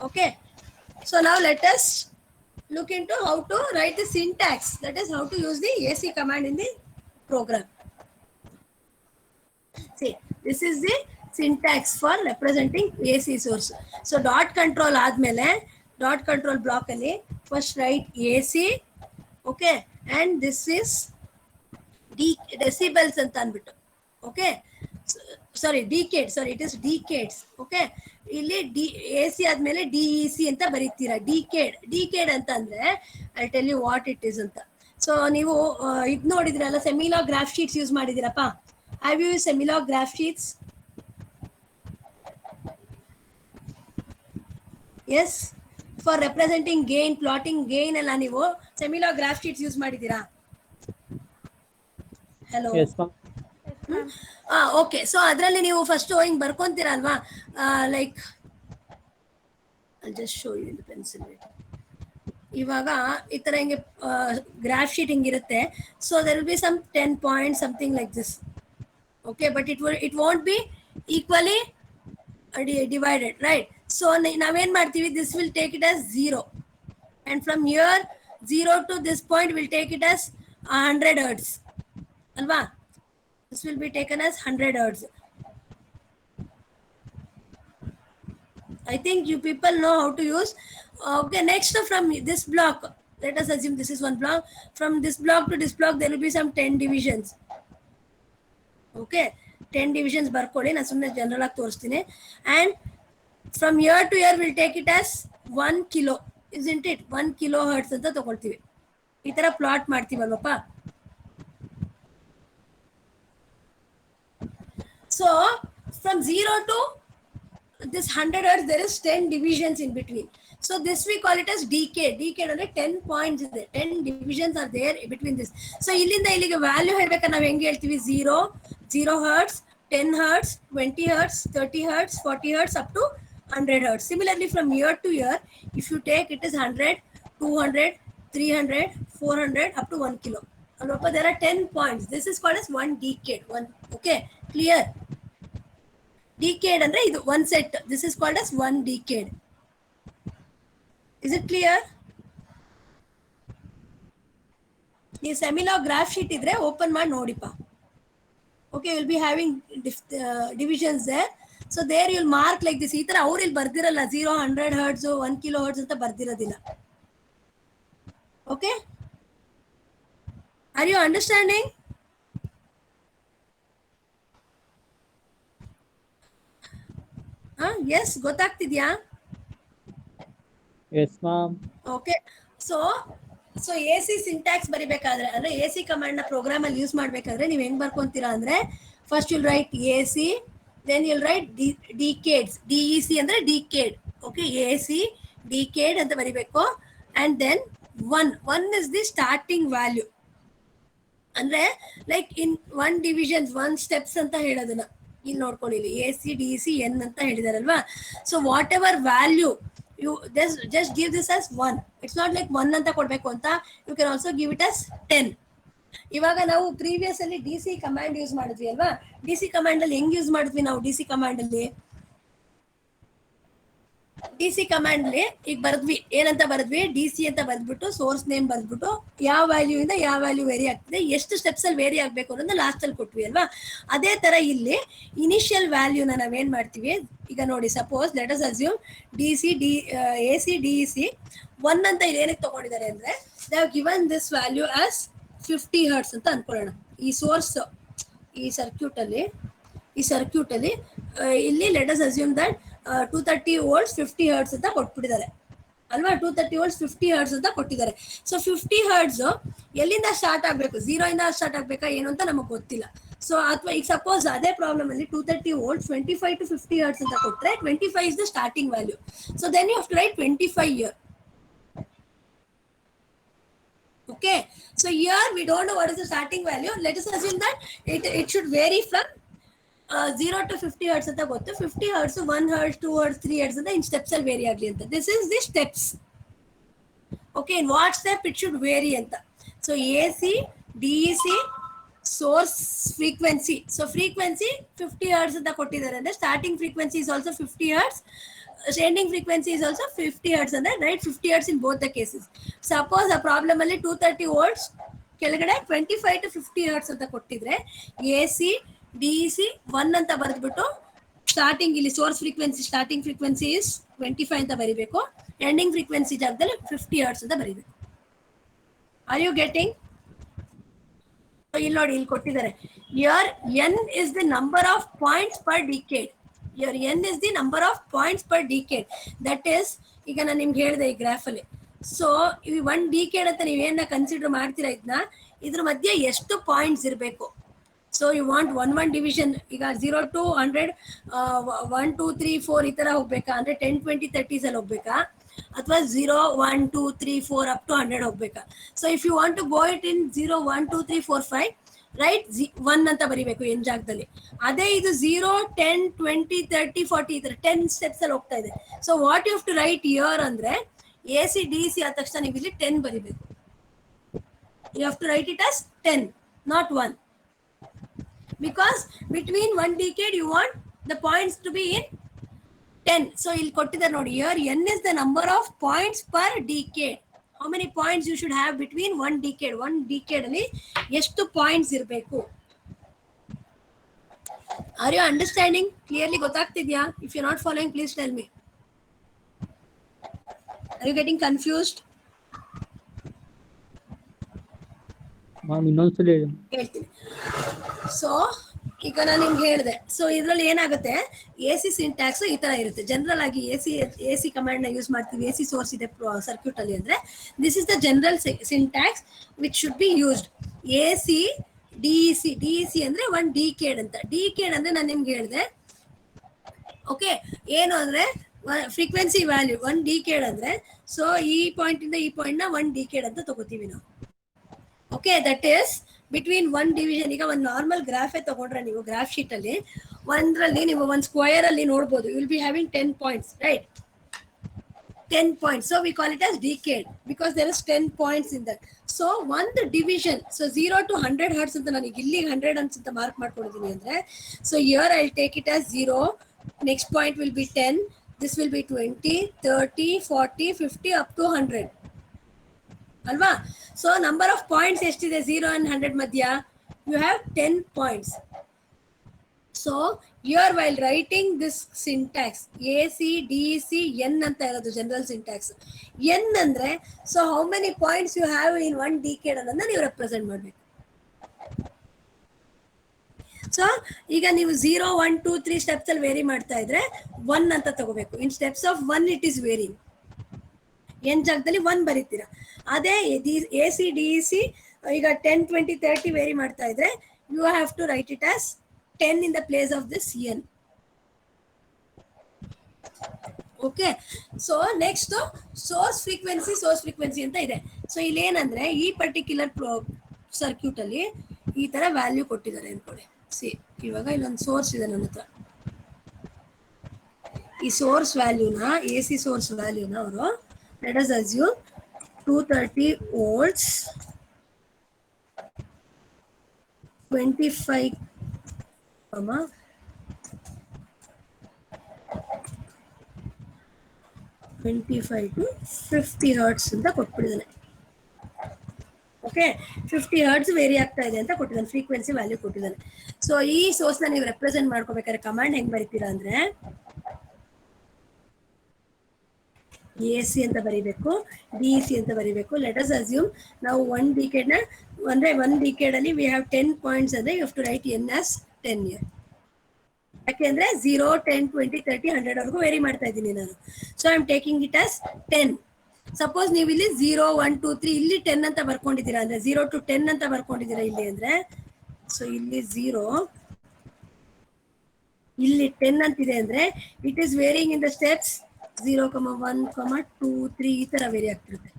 Okay, so now let us look into how to write the syntax, that is how to use the AC command in the program. See, this is the syntax for representing AC source. So dot control ಆದ್ಮೇಲೆ dot control block ಅಲ್ಲಿ first write AC, okay, and this is decibels ಅಂತ ಅಂದ್ಬಿಟ್ಟು, okay, sorry decades, sorry it is decades. Okay, ಇಲ್ಲಿ AC ಆದ್ಮೇಲೆ DEC ಅಂತ ಬರೀತೀರಾ. decade ಅಂತ ಅಂದ್ರೆ I tell you what it is ಅಂತ. ಸೊ ನೀವು ಇದು ನೋಡಿದ್ರಲ್ಲ, ಸೆಮಿಲಾಗ್ ಗ್ರಾಫ್ ಶೀಟ್ಸ್ ಯೂಸ್ ಮಾಡಿದಿರಪ್ಪ. Have you use semilog graph sheets? Yes, for representing gain, plotting gain ಎಲ್ಲ ನೀವು ಸೆಮಿಲಾಗ್ ಗ್ರಾಫ್ ಶೀಟ್ಸ್ ಯೂಸ್ ಮಾಡಿದ್ದೀರಾ? Hello, okay. ಸೊ ಅದರಲ್ಲಿ ನೀವು ಫಸ್ಟ್ ಹಿಂಗ್ ಬರ್ಕೊಂತೀರಾ ಅಲ್ವಾ, like just show you the pencil. ಇವಾಗ ಈ ತರ ಹಿಂಗೆ ಗ್ರಾಫ್ ಶೀಟ್ ಹಿಂಗಿರುತ್ತೆ. So there will be some 10 point something like this. Okay, but it want B equally divided, right? So ನಾವೇನ್ ಮಾಡ್ತೀವಿ, this will take it as 0 and from here 0 to this point will take it as 100 hertz alva. This will be taken as 100 hertz. I think you people know how to use. Okay, next from this block, let us assume this is one block. From this block to this block there will be some 10 divisions. Okay, 10 divisions ಬರ್ಕೊಳ್ಳಿ, ನಾನು ಸುಮ್ಮನೆ general ಆಗಿ ತೋರಿಸ್ತೀನಿ. And From year to year we'll take it as 1 kilo, isn't it? 1 kilohertz ಅಂತ ತಗೊಳ್ತೀವಿ. ಈ ತರ plot ಮಾಡ್ತೀವಲ್ವಪ್ಪ. So from 0 to this 100 hertz there is 10 divisions in between. So this we call it as decade. Decade ಅಂದ್ರೆ 10 points ಇದೆ, 10 divisions are there between this. So ಇಲ್ಲಿಂದ ಇಲ್ಲಿಗೆ value ಹೇಳ್ಬೇಕಾದ್ರೆ ನಾವು ಹೆಂಗೆ ಹೇಳ್ತೀವಿ? 0 hertz, 10 hertz, 20 hertz, 30 hertz, 40 hertz up to 100 hertz. Similarly from year to year, if you take it is 100, 200, 300, 400 up to 1 kilo. And there are 10 points. This is called as one decade. Okay, clear? Decade andre idu one set. This is called as one decade. Is it clear? This seminar graph sheet idre open ಮಾಡಿ ನೋಡಿಪ್ಪ. Okay, you'll be having divisions there. So there you'll mark like this. ಈ ತರ ಅವ್ರು ಇಲ್ಲಿ ಬರ್ದಿರಲ್ಲ 0, 100 hertz, 1 kilohertz ಅಂತ ಬರ್ದಿರೋದಿಲ್ಲ. Okay? Are you understanding? Yes, ಗೊತ್ತಾಗ್ತಿದ್ಯಾ? Yes, ma'am. Okay. So AC syntax ಬರಿಬೇಕಾದ್ರೆ ಅಂದ್ರೆ AC command ನ program ಅಲ್ಲಿ use ಮಾಡ್ಬೇಕಾದ್ರೆ ನೀವು ಹೆಂಗ್ ಬರ್ಕೊಂತೀರಾ ಅಂದ್ರೆ first you'll write AC, then you'll write decades. DEC ಅಂದ್ರೆ decade. Okay, AC decade ಅಂತ ಬರಿಬೇಕು. And then 1 is the starting value. ಅಂದ್ರೆ ಲೈಕ್ ಇನ್ 1 divisions 1 steps ಅಂತ ಹೇಳೋದನ್ನ ಇಲ್ಲಿ ನೋಡ್ಕೊಳ್ಳಿ. ಇಲ್ಲಿ AC DEC N ಅಂತ ಹೇಳಿದಾರಲ್ವಾ. So whatever value you just give this as 1. It's not like 1 ಅಂತ ಕೊಡ್ಬೇಕು ಅಂತ. You can also give it as 10. ಇವಾಗ ನಾವು ಪ್ರೀವಿಯಸ್ ಅಲ್ಲಿ DC ಕಮಾಂಡ್ ಯೂಸ್ ಮಾಡಿದ್ವಿ ಅಲ್ವಾ? DC ಕಮಾಂಡ್ ಅಲ್ಲಿ ಹೆಂಗ್ ಯೂಸ್ ಮಾಡಿದ್ವಿ ನಾವು? DC ಕಮಾಂಡ್ ಅಲ್ಲಿ ಈಗ ಬರೆದ್ವಿ, ಏನಂತ ಬರೆದ್ವಿ? DC ಅಂತ ಬರೆದ್ಬಿಟ್ಟು ಸೋರ್ಸ್ ನೇಮ್ ಬರೆದ್ಬಿಟ್ಟು ಯಾವ ವ್ಯಾಲ್ಯೂ ಇಂದ ಯಾವ ವ್ಯಾಲ್ಯೂ ವೇರಿ ಆಗ್ತಿದೆ, ಎಷ್ಟು ಸ್ಟೆಪ್ಸ್ ಅಲ್ಲಿ ವೇರಿ ಆಗ್ಬೇಕು ಅನ್ನೋದನ್ನ ಲಾಸ್ಟ್ ಅಲ್ಲಿ ಕೊಟ್ವಿ ಅಲ್ವಾ? ಅದೇ ತರ ಇಲ್ಲಿ ಇನಿಷಿಯಲ್ ವ್ಯಾಲ್ಯೂನ ನಾವೇನ್ ಮಾಡ್ತೀವಿ? ಈಗ ನೋಡಿ, suppose let us assume AC DEC 1 ಅಂತ ಏನಕ್ಕೆ ತಗೊಂಡಿದ್ದಾರೆ ಅಂದ್ರೆ they have given this value as 50 hertz ಅಂತ ಅನ್ಕೊಳ್ಳೋಣ. ಈ ಸೋರ್ಸ್ ಈ ಸರ್ಕ್ಯೂಟ್ ಅಲ್ಲಿ ಇಲ್ಲಿ let us assume that 230 volts 50 hertz ಅಂತ ಕೊಟ್ಬಿಟ್ಟಿದ್ದಾರೆ ಅಲ್ವಾ? 230 volts 50 hertz ಅಂತ ಕೊಟ್ಟಿದ್ದಾರೆ. ಸೊ 50 hertz ಎಲ್ಲಿಂದ ಸ್ಟಾರ್ಟ್ ಆಗ್ಬೇಕು? 0 ಇಂದ ಸ್ಟಾರ್ಟ್ ಆಗ್ಬೇಕಾ ಏನು ಅಂತ ನಮಗೆ ಗೊತ್ತಿಲ್ಲ. ಸೊ ಅಥವಾ ಈಗ ಸಪೋಸ್ ಅದೇ ಪ್ರಾಬ್ಲಮ್ ಅಲ್ಲಿ 230 volts 25 to 50 hertz ಅಂತ ಕೊಟ್ರೆ 25 is the starting value. So then you have to write 25 here. Okay, so here we don't know what is the starting value. Let us assume that it should vary from 0 to 50 hertz ಅಂತ ಗೊತ್ತು. 50 hertz 1 hertz 2 hertz 3 hertz ಅಂತ ಇನ್ steps ಅಲ್ಲಿ very ಆಗಲಿ ಅಂತ. This is the steps. Okay, in what step it should vary ಅಂತ. So AC DEC source frequency. So frequency 50 hertz ಅಂತ ಕೊಟ್ಟಿದ್ದಾರೆ ಅಂದ್ರೆ starting frequency is also 50 hertz. Ending frequency is also 50 hertz ಅಂದ್ರೆ right 50 hertz in both the cases. Suppose a problem ಅಲ್ಲಿ 230 volts ಕೆಳಗಡೆ 25 to 50 hertz ಅಂತ ಕೊಟ್ಟಿದ್ರೆ AC DEC 1 ಅಂತ ಬರೆದ್ಬಿಟ್ಟು starting ಇಲ್ಲಿ source frequency starting frequency is 25 ಅಂತ ಬರಿಬೇಕು. ಎಂಡಿಂಗ್ ಫ್ರೀಕ್ವೆನ್ಸಿ ಜಾಗದಲ್ಲಿ 50 hertz ಅಂತ ಬರಿಬೇಕು. Are you getting? ಇಲ್ಲಿ ನೋಡಿ, ಇಲ್ಲಿ ಕೊಟ್ಟಿದ್ದಾರೆ here n is the number of points per decade. Here n is the number of points per decade. That is, ಈಗ ನಾನು ನಿಮ್ಗೆ ಹೇಳಿದೆ ಈ ಗ್ರಾಫ್ ಅಲ್ಲಿ. ಸೊ ಈ 1 decade ಅಂತ ನೀವೇನ ಕನ್ಸಿಡರ್ ಮಾಡ್ತೀರಾ ಇದನ್ನ, ಇದ್ರ ಮಧ್ಯೆ ಎಷ್ಟು ಪಾಯಿಂಟ್ಸ್ ಇರಬೇಕು? So you want 1 division. ಈಗ 0 to 100 1 2 3 4 ಈ ತರ ಹೋಗ್ಬೇಕಾ? ಅಂದ್ರೆ 10 20 30s ಅಲ್ಲಿ ಹೋಗ್ಬೇಕಾ? ಅಥವಾ 0 1 2 3 4 ಅಪ್ ಟು 100 ಹೋಗ್ಬೇಕಾ? So if you want to go it in 0 1 2 3 4 5 right 1 ಅಂತ ಬರಿಬೇಕು ಎನ್ ಜಾಗದಲ್ಲಿ. ಅದೇ ಇದು 0 10 20 30 40 ಈ ತರ 10 ಸ್ಟೆಪ್ಸ್ ಅಲ್ಲಿ ಹೋಗ್ತಾ ಇದೆ. So what you have to write here ಅಂದ್ರೆ AC DEC ಆದ ತಕ್ಷಣ ನೀವು ಇಲ್ಲಿ 10 ಬರಿಬೇಕು. You have to write it as 10 not 1. Because between 1 decade you want the points to be in 10. So ಇಲ್ಲಿ ಕೊಟ್ಟಿದ್ದಾರೆ ನೋಡಿ, here n is the number of points per decade. How many points you should have between 1 decade? 1 decade ಅಲ್ಲಿ ಎಷ್ಟು points ಇರಬೇಕು? Are you understanding? Clearly ಗೊತ್ತಾಗ್ತಿದ್ಯಾ? If you're not following, please tell me. Are you getting confused? Ma'am ಇನ್ನೊಂದ್ಸಲಿ ಹೇಳ್ತೀನಿ. So ಈಗ ನಾನು ನಿಮ್ಗೆ ಹೇಳಿದೆ. So ಇದ್ರಲ್ಲಿ ಏನಾಗುತ್ತೆ, ಎ ಸಿ ಸಿಂಟ್ಯಾಕ್ಸ್ ಈ ತರ ಇರುತ್ತೆ. ಜನರಲ್ ಆಗಿ ಎ ಸಿ ಕಮಾಂಡ್ ನ ಯೂಸ್ ಮಾಡ್ತೀವಿ. ಎ ಸಿ ಸೋರ್ಸ್ ಇದೆ ಸರ್ಕ್ಯೂಟ್ ಅಲ್ಲಿ ಅಂದ್ರೆ this is the general syntax which should be used. A C D C ಅಂದ್ರೆ ಒನ್ ಡಿಕೇಡ್ ಅಂತ. ಡಿಕೇಡ್ ಅಂದ್ರೆ ನಾನು ನಿಮ್ಗೆ ಹೇಳಿದೆ, ಓಕೆ, ಏನು ಅಂದ್ರೆ ಫ್ರೀಕ್ವೆನ್ಸಿ ವ್ಯಾಲ್ಯೂ ಒನ್ ಡಿಕೇಡ್ ಅಂದ್ರೆ, ಸೊ ಈ ಪಾಯಿಂಟ್ ಇಂದ ಈ ಪಾಯಿಂಟ್ ನ ಒನ್ ಡಿಕೇಡ್ ಅಂತ ತಗೋತೀವಿ ನಾವು. Okay, that is between one division. ಈಗ ಒಂದು ನಾರ್ಮಲ್ ಗ್ರಾಫ್ ತಗೊಂಡ್ರೆ ನೀವು ಗ್ರಾಫ್ ಶೀಟ್ ಅಲ್ಲಿ ಒಂದ್ರಲ್ಲಿ ನೀವು ಒಂದು ಸ್ಕ್ವೇರ್ ಅಲ್ಲಿ ನೋಡಬಹುದು, you will be having 10 points, right? 10 points. So we call it as decade because there is 10 points in that. So one the division, so 0 to 100 hertz ಅಂತ ನಾನು ಇಲ್ಲಿ 100 ಅಂತ ಮಾರ್ಕ್ ಮಾಡ್ಕೊಂಡಿದ್ದೀನಿ ಅಂದ್ರೆ, so here I'll take it as 0, next point will be 10, this will be 20, 30, 40, 50 up to 100 ಅಲ್ವಾ? So number of points ಎಷ್ಟಿದೆ 0 and 100 ಮಧ್ಯ? You have 10 points. So here while writing this syntax AC DC N ಅಂತ ಇರೋದು general syntax. N ಅಂದ್ರೆ so how many points you have in one decade ಅನ್ನೋದನ್ನ ನೀವು represent ಮಾಡಬೇಕು. So ಈಗ ನೀವು 0 1 2 3 ಸ್ಟೆಪ್ಸ್ ಅಲ್ಲಿ ವೇರಿ ಮಾಡ್ತಾ ಇದ್ರೆ 1 ಅಂತ ತಗೋಬೇಕು. In steps of 1 it is varying. N ಜಾಗದಲ್ಲಿ 1 ಬರೀತೀರಾ. ಅದೇ ಎ ಸಿ ಡಿ ಸಿ ಈಗ 10 20 30 ವೇರಿ ಮಾಡ್ತಾ ಇದ್ರೆ you have to write it as 10 in the place of this n. Okay, so next source frequency ಅಂತ ಇದೆ. ಸೊ ಇಲ್ಲಿ ಏನಂದ್ರೆ ಈ ಪರ್ಟಿಕ್ಯುಲರ್ ಸರ್ಕ್ಯೂಟ್ ಅಲ್ಲಿ ಈ ತರ ವ್ಯಾಲ್ಯೂ ಕೊಟ್ಟಿದ್ದಾರೆ ಅನ್ಕೊಳ್ಳಿ. ಸಿ, ಇವಾಗ ಇಲ್ಲೊಂದು ಸೋರ್ಸ್ ಇದೆ ನನ್ನ ಹತ್ರ. ಈ ಸೋರ್ಸ್ ವ್ಯಾಲ್ಯೂನ, ಎ ಸಿ ಸೋರ್ಸ್ ವ್ಯಾಲ್ಯೂನ ಅವರು let us assume 230 volts 25 to 50 hertz ಅಂತ ಕೊಟ್ಬಿಟ್ಟಿದ್ದಾನೆ. ಓಕೆ, 50 hertz ವೇರಿ ಆಗ್ತಾ ಇದೆ ಅಂತ ಕೊಟ್ಟಿದ್ದಾನೆ, ಫ್ರೀಕ್ವೆನ್ಸಿ ವ್ಯಾಲ್ಯೂ ಕೊಟ್ಟಿದ್ದಾನೆ. ಸೊ ಈ ಸೋರ್ಸ್ ನ ನೀವು ರೆಪ್ರೆಸೆಂಟ್ ಮಾಡ್ಕೋಬೇಕಾದ್ರೆ ಕಮಾಂಡ್ ಹೆಂಗ್ ಬರೀತೀರಾ ಅಂದ್ರೆ ಎ ಸಿ ಅಂತ ಬರೀಬೇಕು, ಡಿ ಸಿ ಅಂತ ಬರೀಬೇಕು. ಲೆಟ್ ಅಸ್ ಅಸ್ಯೂಮ್ ನಾವು ಒನ್ ಡಿಕೇಡ್ ನ ಅಂದ್ರೆ ಒನ್ ಡಿಕೇಡ್ ಅಲ್ಲಿ ವಿ ಹ್ಯಾವ್ 10 ಪಾಯಿಂಟ್ಸ್ ಅಂದ್ರೆ you have to write N as 10 here. ಯಾಕೆಂದ್ರೆ 0 10 20 30 100 ವರೆಗೂ ವೇರಿ ಮಾಡ್ತಾ ಇದ್ದೀನಿ ನಾನು. So I am taking it as 10. Suppose ನೀವು ಇಲ್ಲಿ 0 1 2 3 ಇಲ್ಲಿ 10 ಅಂತ ಬರ್ಕೊಂಡಿದ್ದೀರಾ ಅಂದ್ರೆ 0 to 10 ಅಂತ ಬರ್ಕೊಂಡಿದ್ದೀರಾ ಇಲ್ಲಿ ಅಂದ್ರೆ, ಸೊ ಇಲ್ಲಿ 0 ಇಲ್ಲಿ 10 ಅಂತಿದೆ ಅಂದ್ರೆ it is varying in the steps 0, 1, 2, 3 ಈ ತರ ವೇರಿ ಆಗ್ತಿರುತ್ತೆ.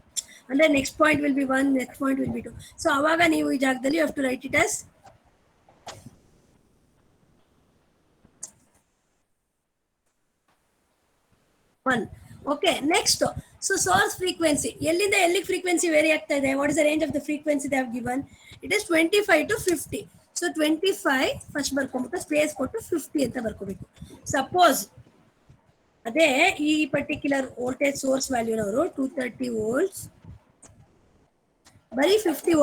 ಅಂದ್ರೆ next point will be 1, next point will be 2. So ಅವಾಗ ನೀವು ಈ ಜಾಗದಲ್ಲಿ you have to write it as 1. Okay, next so source frequency ಎಲ್ಲಿಂದ ಎಲ್ಲಿಗೆ ಫ್ರೀಕ್ವೆನ್ಸಿ ವೇರಿ ಆಗ್ತಾ ಇದೆ? What is the range of the frequency they have given? It is 25 to 50. So 25 first ಬರ್ಕೊಂಡ್ಬಿಟ್ಟು space ಕೊಟ್ಟು 50 ಅಂತ ಬರ್ಕೋಬೇಕು. ಸಪೋಸ್ ಅದೇ ಈ ಪರ್ಟಿಕ್ಯುಲರ್ ವೋಲ್ಟೇಜ್ ಸೋರ್ಸ್ ವ್ಯಾಲ್ಯೂನವರು 230 volts ಬರೀ 50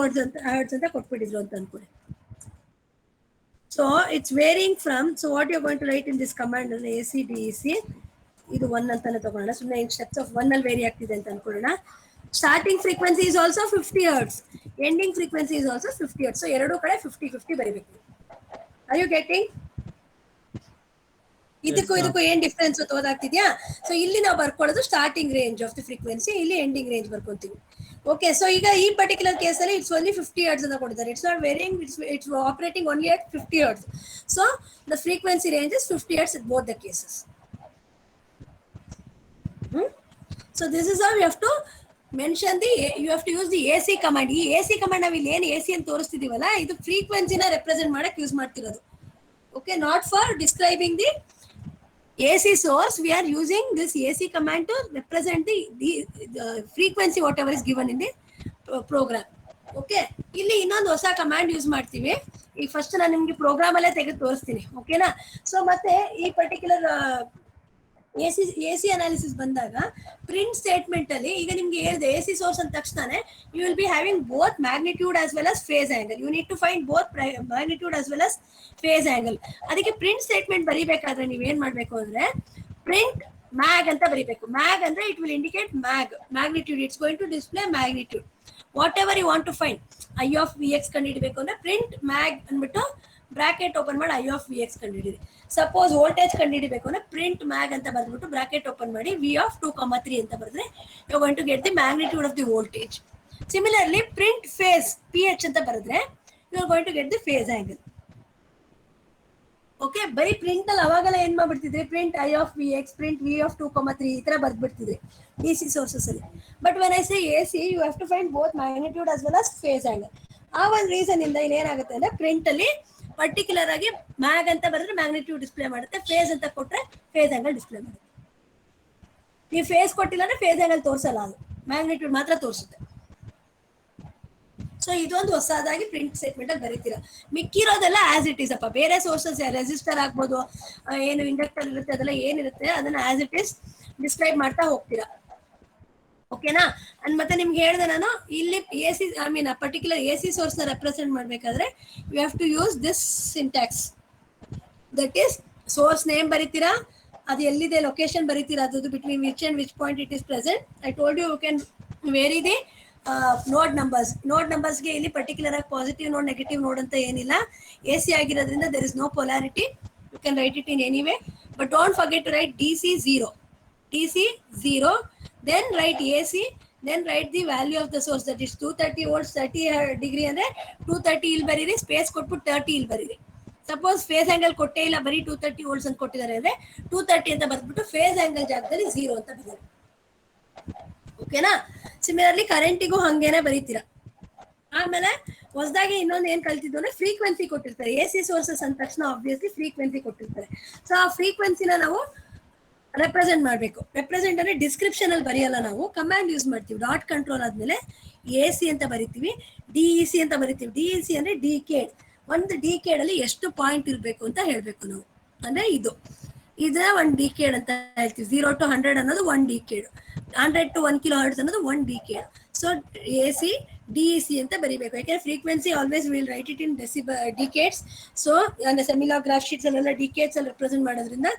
hertz ಅಂತ ಕೊಟ್ಬಿಟ್ಟಿದ್ರು ಅಂತ ಅನ್ಕೊಳ್ಳಿ. So it's varying from, so what you going to write in this command ಅಂದ್ರೆ ಎ ಸಿ ಡಿ ಸಿ ಇದು 1 ಅಂತಾನೆ ತಗೊಳ್ಳೋಣ. ಸುಮ್ಮನೆ ಇನ್ ಸ್ಟೆಪ್ಸ್ ಆಫ್ 1 ಅಲ್ಲಿ ವೇರಿ ಆಗ್ತಿದೆ ಅಂತ ಅನ್ಕೊಳ್ಳೋಣ. Starting frequency is also 50 hertz, ending frequency is also 50 hertz. So ಎರಡೂ ಕಡೆ 50 ಬರೀಬೇಕು. Are you getting? ಇದಕ್ಕೂ ಏನ್ ಡಿಫ್ರೆನ್ಸ್ ಓದಾಗ್ತಿದ್ಯಾ? ಸೊ ಇಲ್ಲಿ ನಾವು ಬರ್ಕೊಳ್ಳೋದು starting range of the frequency, ಇಲ್ಲಿ ಎಂಡಿಂಗ್ ರೇಂಜ್ ಬರ್ಕೊಂತೀವಿ. ಓಕೆ, ಸೊ ಈಗ ಈ ಪರ್ಟಿಕ್ಯುಲರ್ ಕೇಸ್ ಅಲ್ಲಿ ಇಟ್ಸ್ ಓನ್ಲಿ 50 hertz ಅಂತ ಕೊಟ್ಟಿದ್ದಾರೆ. It's not varying, it's operating only at 50 hertz. So the frequency range is 50 hertz in both the cases. So this is how you have to mention you have to use the AC command. ಈ AC command ನಾವು ಇಲ್ಲಿ ಏನು AC ಅಂತ ತೋರಿಸ್ತಿದೀವಲ್ಲ ಇದು ಫ್ರೀಕ್ವೆನ್ಸಿನ represent ಮಾಡಕ್ use ಮಾಡ್ತಿರೋದು. Okay, not for describing the AC source. We are using this AC command to represent the frequency whatever is given in the program. Okay, ಇಲ್ಲಿ ಇನ್ನೊಂದು ಹೊಸ ಕಮಾಂಡ್ ಯೂಸ್ ಮಾಡ್ತೀವಿ. ಈಗ ಫಸ್ಟ್ ನಾನು ನಿಮ್ಗೆ ಪ್ರೋಗ್ರಾಮ್ ಅಲ್ಲೇ ತೆಗೆದು ತೋರಿಸ್ತೀನಿ. ಓಕೆನಾ? ಸೊ ಮತ್ತೆ ಈ ಪರ್ಟಿಕ್ಯುಲರ್ ಎಸಿ ಅನಾಲಿಸಿಸ್ ಬಂದಾಗ ಪ್ರಿಂಟ್ ಸ್ಟೇಟ್ಮೆಂಟ್ ಅಲ್ಲಿ ಈಗ ನಿಮ್ಗೆ ಹೇಳಿದೆ ಎಸಿ ಸೋರ್ಸ್ ಅಂದ ತಕ್ಷಣ you will be having both magnitude as well as phase angle. You need to find both magnitude as well as phase angle. ಅದಕ್ಕೆ ಪ್ರಿಂಟ್ ಸ್ಟೇಟ್ಮೆಂಟ್ ಬರೀಬೇಕಾದ್ರೆ ನೀವು ಏನ್ ಮಾಡ್ಬೇಕು ಅಂದ್ರೆ ಪ್ರಿಂಟ್ ಮ್ಯಾಗ್ ಅಂತ ಬರೀಬೇಕು. ಮ್ಯಾಗ್ ಅಂದ್ರೆ it will indicate magnitude. It's going to display magnitude whatever you want to find. I of V X ಕಂಡು ಹಿಡಬೇಕು ಅಂದ್ರೆ ಪ್ರಿಂಟ್ ಮ್ಯಾಗ್ ಅಂದ್ಬಿಟ್ಟು ಬ್ರಾಕೆಟ್ ಓಪನ್ ಮಾಡಿ ಐ ಆಫ್ ವಿ ಎಕ್ಸ್ ಕಂಡುಹಿಡಿರಿ. ಸಪೋಸ್ ವೋಲ್ಟೇಜ್ ಕಂಡುಹಿಡಿಬೇಕು ಅಂದ್ರೆ ಪ್ರಿಂಟ್ ಮ್ಯಾಗ್ ಅಂತ ಬರ್ದ್ಬಿಟ್ಟು ಬ್ರಾಕೆಟ್ ಓಪನ್ ಮಾಡಿ ವಿ ಆಫ್ 2,3 ಅಂತ ಬರೆದ್ರೆ you are going to get the magnitude of the voltage. Similarly print phase P H ಅಂತ ಬರೆದ್ರೆ you are going to get the phase angle. Okay, ಬರೀ ಪ್ರಿಂಟ್ ಅಲ್ಲಿ ಅವಾಗೆಲ್ಲ ಏನ್ ಮಾಡ್ಬಿಡ್ತಿದ್ರಿ, print I of V X, print V of 2,3 ಈ ತರ ಬರ್ದ್ಬಿಡ್ತಿದ್ರಿ ಡಿ ಸಿ ಸೋರ್ಸಸ್ ಅಲ್ಲಿ. But when I say A C you have to find both magnitude as well as phase angle. ಆ ಒಂದು ರೀಸನ್ ಇಂದ ಇನ್ನೇನಾಗುತ್ತೆ ಅಂದ್ರೆ ಪ್ರಿಂಟ್ ಅಲ್ಲಿ ಪರ್ಟಿಕ್ಯುಲರ್ ಆಗಿ ಮ್ಯಾಗ್ ಅಂತ ಬರೆದ್ರೆ ಮ್ಯಾಗ್ನಿಟ್ಯೂಡ್ ಡಿಸ್ಪ್ಲೇ ಮಾಡುತ್ತೆ, ಫೇಸ್ ಅಂತ ಕೊಟ್ರೆ ಫೇಸ್ ಆಂಗಲ್ ಡಿಸ್ಪ್ಲೇ ಮಾಡುತ್ತೆ. ನೀವು ಫೇಸ್ ಕೊಟ್ಟಿಲ್ಲ ಅಂದ್ರೆ ಫೇಸ್ ಆಂಗಲ್ ತೋರಿಸಲ್ಲ, ಅದು ಮ್ಯಾಗ್ನಿಟ್ಯೂಡ್ ಮಾತ್ರ ತೋರಿಸುತ್ತೆ. ಸೊ ಇದೊಂದು ಹೊಸದಾಗಿ ಪ್ರಿಂಟ್ ಸ್ಟೇಟ್ಮೆಂಟ್ ಅಲ್ಲಿ ಬರೀತೀರಾ. ಮಿಕ್ಕಿರೋದೆಲ್ಲ ಆಸ್ ಇಟ್ ಈಸ್ ಅಪ್ಪ. ಬೇರೆ ಸೋರ್ಸಸ್ ರೆಸಿಸ್ಟರ್ ಆಗ್ಬೋದು, ಏನು ಇಂಡಕ್ಟರ್ ಇರುತ್ತೆ, ಅದೆಲ್ಲ ಏನಿರುತ್ತೆ ಅದನ್ನ ಆಸ್ ಇಟ್ ಈಸ್ ಡಿಸ್ಕ್ರೈಬ್ ಮಾಡ್ತಾ ಹೋಗ್ತೀರಾ. ಓಕೆನಾ? ಅಂಡ್ ಮತ್ತೆ ನಿಮ್ಗೆ ಹೇಳಿದೆ ನಾನು, ಇಲ್ಲಿ A C I mean particular A C source ನ ರೆಪ್ರೆಸೆಂಟ್ ಮಾಡ್ಬೇಕಾದ್ರೆ you have to use this syntax. That is source name ಬರೀತೀರಾ, ಅದು ಎಲ್ಲಿದೆ ಲೊಕೇಶನ್ ಬರೀತೀರಾ, ಅದು between which and which point it is present. I told you can vary the node numbers. Node ನಂಬರ್ಸ್ಗೆ ಇಲ್ಲಿ particular ಆಗಿ ಪಾಸಿಟಿವ್ ನೋಡ್ ನೆಗೆಟಿವ್ ನೋಡ್ ಅಂತ ಏನಿಲ್ಲ. ಎ ಸಿ ಆಗಿರೋದ್ರಿಂದ there is no polarity, you can write it in any way. But don't forget to write DC 0, then write AC, then write the value of the source, that is 230 volts 30 degree ಅಂದ್ರೆ 230 ಇಲ್ಲಿ ಬರೀರಿ, space ಕೊಟ್ಬಿಟ್ಟು 30 ಇಲ್ಲಿ ಬರೀರಿ. Suppose phase angle ಕೊಟ್ಟೇ ಇಲ್ಲ, ಬರೀ 230 volts ಅಂತ ಕೊಟ್ಟಿದ್ದಾರೆ ಅಂದ್ರೆ 230 ಅಂತ ಬರ್ದ್ಬಿಟ್ಟು ಫೇಸ್ ಆಂಗಲ್ ಜಾಗದಲ್ಲಿ 0 ಅಂತ ಬರೀರಿ. ಓಕೆನಾ? ಸಿಮಿಲರ್ಲಿ ಕರೆಂಟಿಗೂ ಹಂಗೇನೆ ಬರೀತೀರಾ. ಆಮೇಲೆ ಹೊಸದಾಗಿ ಇನ್ನೊಂದು ಏನ್ ಕಲ್ತಿದ್ದು ಅಂದ್ರೆ ಫ್ರೀಕ್ವೆನ್ಸಿ ಕೊಟ್ಟಿರ್ತಾರೆ. ಎ ಸಿ ಸೋರ್ಸಸ್ ಅಂದ ತಕ್ಷಣ ಆಬ್ವಿಯಸ್ಲಿ ಫ್ರೀಕ್ವೆನ್ಸಿ ಕೊಟ್ಟಿರ್ತಾರೆ. ಸೊ ಆ ಫ್ರೀಕ್ವೆನ್ಸಿನ ನಾವು ರೆಪ್ರೆಸೆಂಟ್ ಮಾಡಬೇಕು. ರೆಪ್ರೆಸೆಂಟ್ ಅಂದ್ರೆ ಡಿಸ್ಕ್ರಿಪ್ಷನ್ ಅಲ್ಲಿ ಬರೆಯಲ್ಲ, ನಾವು ಕಮಾಂಡ್ ಯೂಸ್ ಮಾಡ್ತೀವಿ. ಡಾಟ್ ಕಂಟ್ರೋಲ್ ಆದ್ಮೇಲೆ ಎ ಸಿ ಅಂತ ಬರಿತೀವಿ, DEC ಅಂತ ಬರಿತೀವಿ. DEC ಅಂದ್ರೆ ಡಿಕೇಡ್. ಒಂದು ಡಿಕೇಡ್ ಅಲ್ಲಿ ಎಷ್ಟು ಪಾಯಿಂಟ್ ಇರಬೇಕು ಅಂತ ಹೇಳ್ಬೇಕು ನಾವು. ಅಂದ್ರೆ ಇದನ್ನ 1 ಡಿಕೇಡ್ ಅಂತ ಹೇಳ್ತೀವಿ. 0 to 100 ಅನ್ನೋದು 1 ಡಿಕೇಡ್, 100 to 1 kHz ಅನ್ನೋದು 1 ಡಿಕೇಡ್. ಸೊ AC DEC ಅಂತ ಬರಿಬೇಕು. ಯಾಕಂದ್ರೆ frequency always will write it in decades. So similar graph sheets ಅಲ್ಲೆಲ್ಲ ಡಿಕೇಡ್ಸ್ ಅಲ್ಲಿ ರೆಪ್ರೆಸೆಂಟ್ ಮಾಡೋದ್ರಿಂದ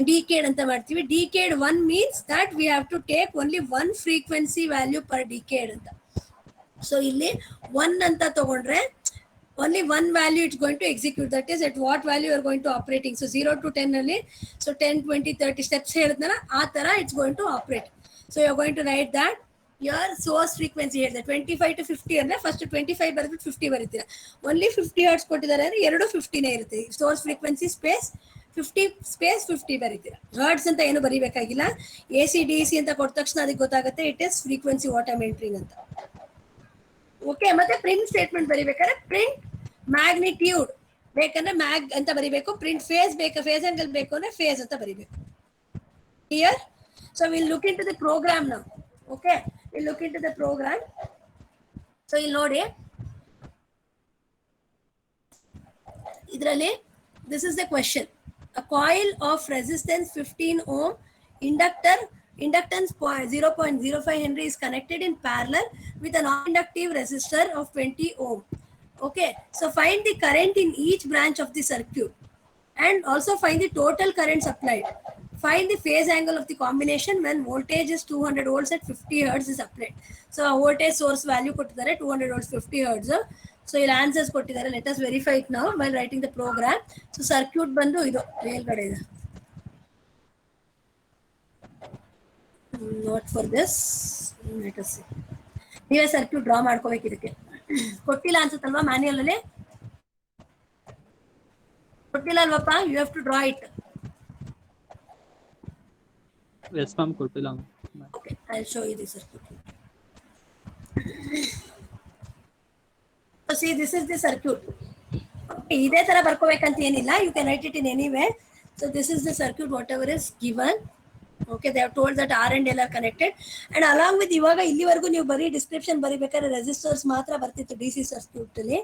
ಡಿಕೇಡ್ ಅಂತ ಮಾಡ್ತೀವಿ. Decade 1 means that we have to take only 1 frequency value per decade ಅಂತ. ಸೊ ಇಲ್ಲಿ 1 ಅಂತ ತಗೊಂಡ್ರೆ only 1 value it's going to execute, that is at what value you are going to operating. So 0 to 10 ಅಲ್ಲಿ so 10 20 30 steps ಹೇಳಿದ್ನಲ್ಲ ಆ ತರ it's going to operate. So you are going to write that your source frequency ಹೇಳಿದೆ 25 to 50 ಅಂದ್ರೆ first 25 ಬರೆದ್ಬಿಟ್ಟು 50 ಬರೀತೀರಾ. only 50 hertz ಕೊಟ್ಟಿದ್ದಾರೆ ಅಂದ್ರೆ ಎರಡು 50 ನೇ ಇರುತ್ತೆ. ಸೋರ್ಸ್ ಫ್ರೀಕ್ವೆನ್ಸಿ ಸ್ಪೇಸ್ 50 ಸ್ಪೇಸ್ 50 ಬರೀತೀರಾ. ಹರ್ಟ್ಸ್ ಅಂತ ಏನು ಬರೀಬೇಕಾಗಿಲ್ಲ. AC DC ಅಂತ ಕೊಟ್ಟ ತಕ್ಷಣ ಅದಕ್ಕೆ ಗೊತ್ತಾಗುತ್ತೆ it is frequency what I am entering ಅಂತ. ಓಕೆ, ಮತ್ತೆ ಪ್ರಿಂಟ್ ಸ್ಟೇಟ್ಮೆಂಟ್ ಬರೀಬೇಕಾದ್ರೆ ಪ್ರಿಂಟ್ ಮ್ಯಾಗ್ನಿಟ್ಯೂಡ್ ಬೇಕಂದ್ರೆ ಮ್ಯಾಗ್ ಅಂತ ಬರೀಬೇಕು. ಪ್ರಿಂಟ್ ಫೇಸ್ ಬೇಕು, ಫೇಸ್ ಆಂಗಲ್ ಬೇಕು ಅಂದ್ರೆ ಫೇಸ್ ಅಂತ ಬರೀಬೇಕು. Clear? So will look in to the program ನಾವು. Okay, will look in to the program. So ಇಲ್ಲಿ ನೋಡಿ, ಇದರಲ್ಲಿ this is the question. A coil of resistance 15 ohm, inductance 0.05 Henry is connected in parallel with a non-inductive resistor of 20 ohm. Okay, so find the current in each branch of the circuit and also find the total current supplied. Find the phase angle of the combination when voltage is 200 volts at 50 hertz is applied. So a voltage source value ಕೊಟ್ಟಿದ್ದಾರೆ 200 volts 50 hertz. So ಇಲ್ಲಿ answers ಕೊಟ್ಟಿದ್ದಾರೆ. Let us verify it now while writing the program. So circuit ಬಂದು ಇದು ಮೇಲ್ಗಡೆ ಇದೆ, not for this. Let us see, ನೀವೇ circuit draw ಮಾಡ್ಕೋಬೇಕು. ಇದಕ್ಕೆ ಕೊಟ್ಟಿಲ್ಲ ಅನ್ಸುತ್ತಲ್ವಾ ಮ್ಯಾನ್ಯಲ್ ಅಲ್ಲಿ? ಕೊಟ್ಟಿಲ್ಲ ಅಲ್ವಪ್ಪ? You have to draw it. Yes ma'am, ಕೊಟ್ಟಿಲ್ಲ. Okay, I will show you the circuit. See, this is the circuit. Okay, ಇದೇ ತರ ಬರ್ಕೋಬೇಕಂತ ಏನಿಲ್ಲ. You can write it in any way. So this is the circuit whatever is given. Okay, they have told that R and L are connected. And along with ಇವಾಗ ಇಲ್ಲಿವರೆಗೂ ನೀವು ಬರೀ description ಬರೀಬೇಕಾದ್ರೆ resistors ಮಾತ್ರ ಬರ್ತಿತ್ತು DC circuit ಅಲ್ಲಿ.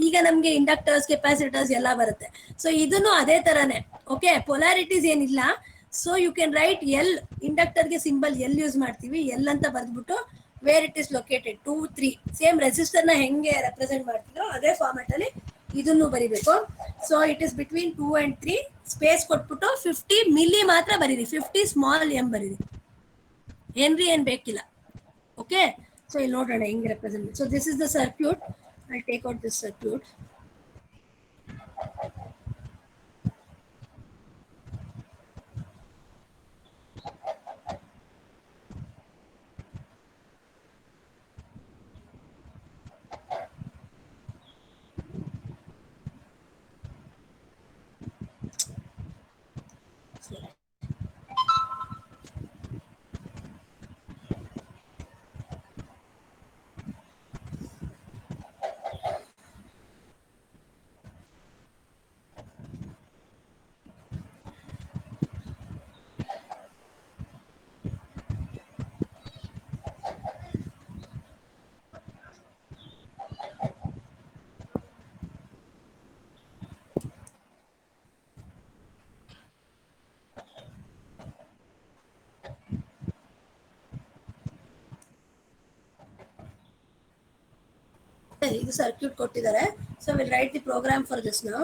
ಈಗ ನಮ್ಗೆ inductors, capacitors ಎಲ್ಲ ಬರುತ್ತೆ. ಸೊ ಇದನ್ನು ಅದೇ ತರನೇ. ಓಕೆ, ಪೊಲಾರಿಟೀಸ್ ಏನಿಲ್ಲ. So you can write L. ಇಂಡಕ್ಟರ್ಗೆ ಸಿಂಬಲ್ ಎಲ್ ಯೂಸ್ ಮಾಡ್ತೀವಿ. ಎಲ್ ಅಂತ ಬರ್ದ್ಬಿಟ್ಟು where it is located 2 3 same resistor ನ ಹೆಂಗೆ ರೆಪ್ರೆಸೆಂಟ್ ಮಾಡ್ತಿದ್ರು ಅದೇ ಫಾರ್ಮ್ಯಾಟ್ ಅಲ್ಲಿ ಇದನ್ನು ಬರೀಬೇಕು. So it is between 2 and 3 space ಕೊಟ್ಬಿಟ್ಟು 50 ಮಿಲಿ ಮಾತ್ರ ಬರೀರಿ. 50 ಸ್ಮಾಲ್ ಎಂ ಬರೀರಿ, ಹೆನ್ರಿ ಏನ್ ಬೇಕಿಲ್ಲ. ಓಕೆ, ಸೊ ಇಲ್ಲಿ ನೋಡೋಣ ಹೆಂಗೆ represent. So this is the circuit. I take out this circuit. ಇದು ಸರ್ಕ್ಯೂಟ್ ಕೊಟ್ಟಿದ್ದಾರೆ. So will write the program for this now.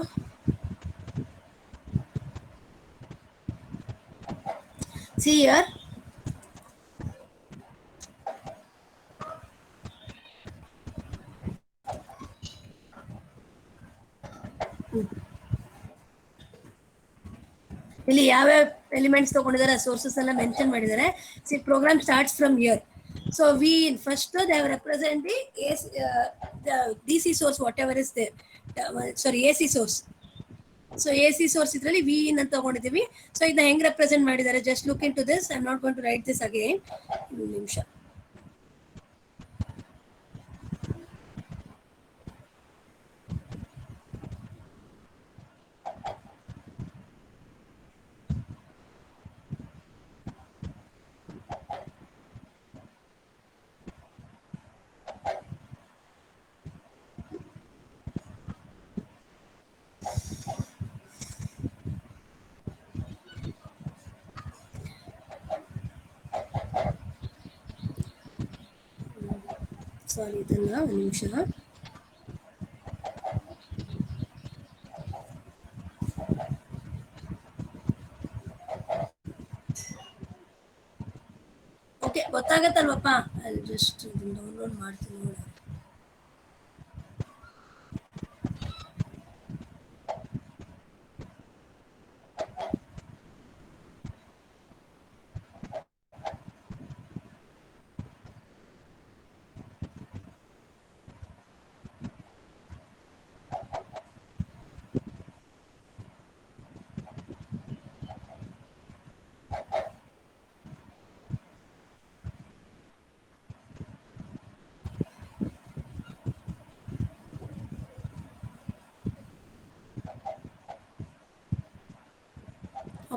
See here. ಇಲ್ಲಿ ಯಾವ್ಯಾವ ಎಲಿಮೆಂಟ್ಸ್ ತಗೊಂಡಿದ್ದಾರೆ ಸೋರ್ಸಸ್ ಎಲ್ಲ ಮೆನ್ಷನ್ ಮಾಡಿದ್ದಾರೆ. C program starts from here. So we first they have represent the DC source whatever is there, sorry AC source. So AC source ಇದರಲ್ಲಿ we in ಅಂತ ತಗೊಂಡಿದ್ದೀವಿ. So ಇದನ್ನ ಹೆಂಗ್ ರೆಪ್ರೆಸೆಂಟ್ ಮಾಡಿದ್ದಾರೆ, just look in to this. I am not going to write this again. ಒಂದು ನಿಮಿಷ. Sorry, ಇದನ್ನ ಒಂದು ನಿಮಿಷ. ಓಕೆ, ಗೊತ್ತಾಗತ್ತಲ್ವಪ್ಪ? ಅಲ್ಲಿ ಜಸ್ಟ್ ಡೌನ್ಲೋಡ್ ಮಾಡ್ತೀನಿ ನೋಡಿ.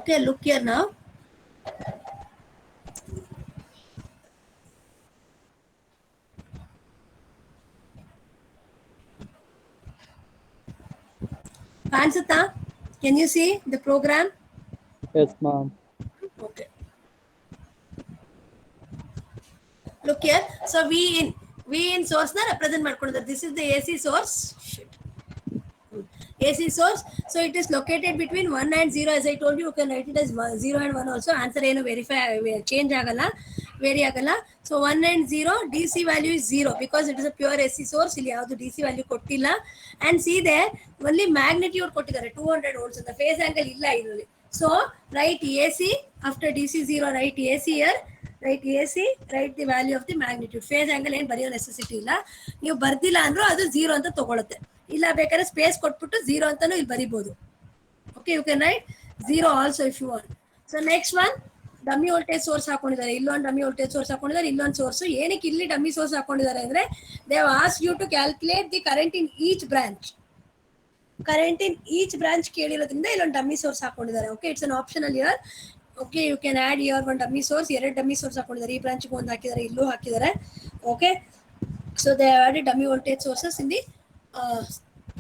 Okay, look here now. Kansata, can you see the program? Yes, ma'am. Okay. Look here. So V in source na represent ಮಾಡ್ಕೊಂಡಿದ್ದಾರೆ. This is the AC source. Shit. AC source. So it is located between 1 and 0. As I told you, you can write it as 0 and 1 also. Answer ಏನು verify change ಆಗಲ್ಲ, vary ಆಗಲ್ಲ. So 1 and 0, DC value is 0 because it is a pure AC source. ಇಲ್ಲಿ ಯಾವುದು DC value ಕೊಟ್ಟಿಲ್ಲ. And see there, only magnitude ಕೊಟ್ಟಿದ್ದಾರೆ 200 volts ಅಂತ. phase angle ಇಲ್ಲ ಇದರಲ್ಲಿ. So write AC after DC 0, write AC here. Write AC, write the value of the magnitude. phase angle ಏನು ಬರೆಯೋ necessity ಇಲ್ಲ. ನೀವು ಬರ್ದಿಲ್ಲ ಅಂದ್ರೂ ಅದು 0 ಅಂತ ತಗೊಳುತ್ತೆ. ಇಲ್ಲ ಬೇಕಾದ್ರೆ ಸ್ಪೇಸ್ ಕೊಟ್ಬಿಟ್ಟು 0 ಅಂತಾನು ಇಲ್ಲಿ ಬರಿಬಹುದು. Okay, you can write 0 also if you want. So next one, dummy voltage source ಹಾಕೊಂಡಿದ್ದಾರೆ. ಇಲ್ಲೊಂದು ಡಮ್ಮಿ ವೋಲ್ಟೇಜ್ ಸೋರ್ಸ್ ಹಾಕೊಂಡಿದ್ದಾರೆ, ಇಲ್ಲೊಂದು ಸೋರ್ಸ್. ಏನಕ್ಕೆ ಇಲ್ಲಿ ಡಮ್ಮಿ ಸೋರ್ಸ್ ಹಾಕೊಂಡಿದ್ದಾರೆ ಅಂದ್ರೆ, they have asked you to calculate the current in each branch. Current in each branch ಕೇಳಿರೋದ್ರಿಂದ ಇಲ್ಲೊಂದು ಡಮ್ಮಿ ಸೋರ್ಸ್ ಹಾಕೊಂಡಿದ್ದಾರೆ. Okay, it's an optional here. Okay, you can add here one dummy source. 2 dummy source ಹಾಕೊಂಡಿದ್ದಾರೆ. ಈ ಬ್ರಾಂಚ್ಗೆ ಒಂದು ಹಾಕಿದ್ದಾರೆ, ಇಲ್ಲೂ ಹಾಕಿದ್ದಾರೆ. Okay, so they have added dummy voltage sources in the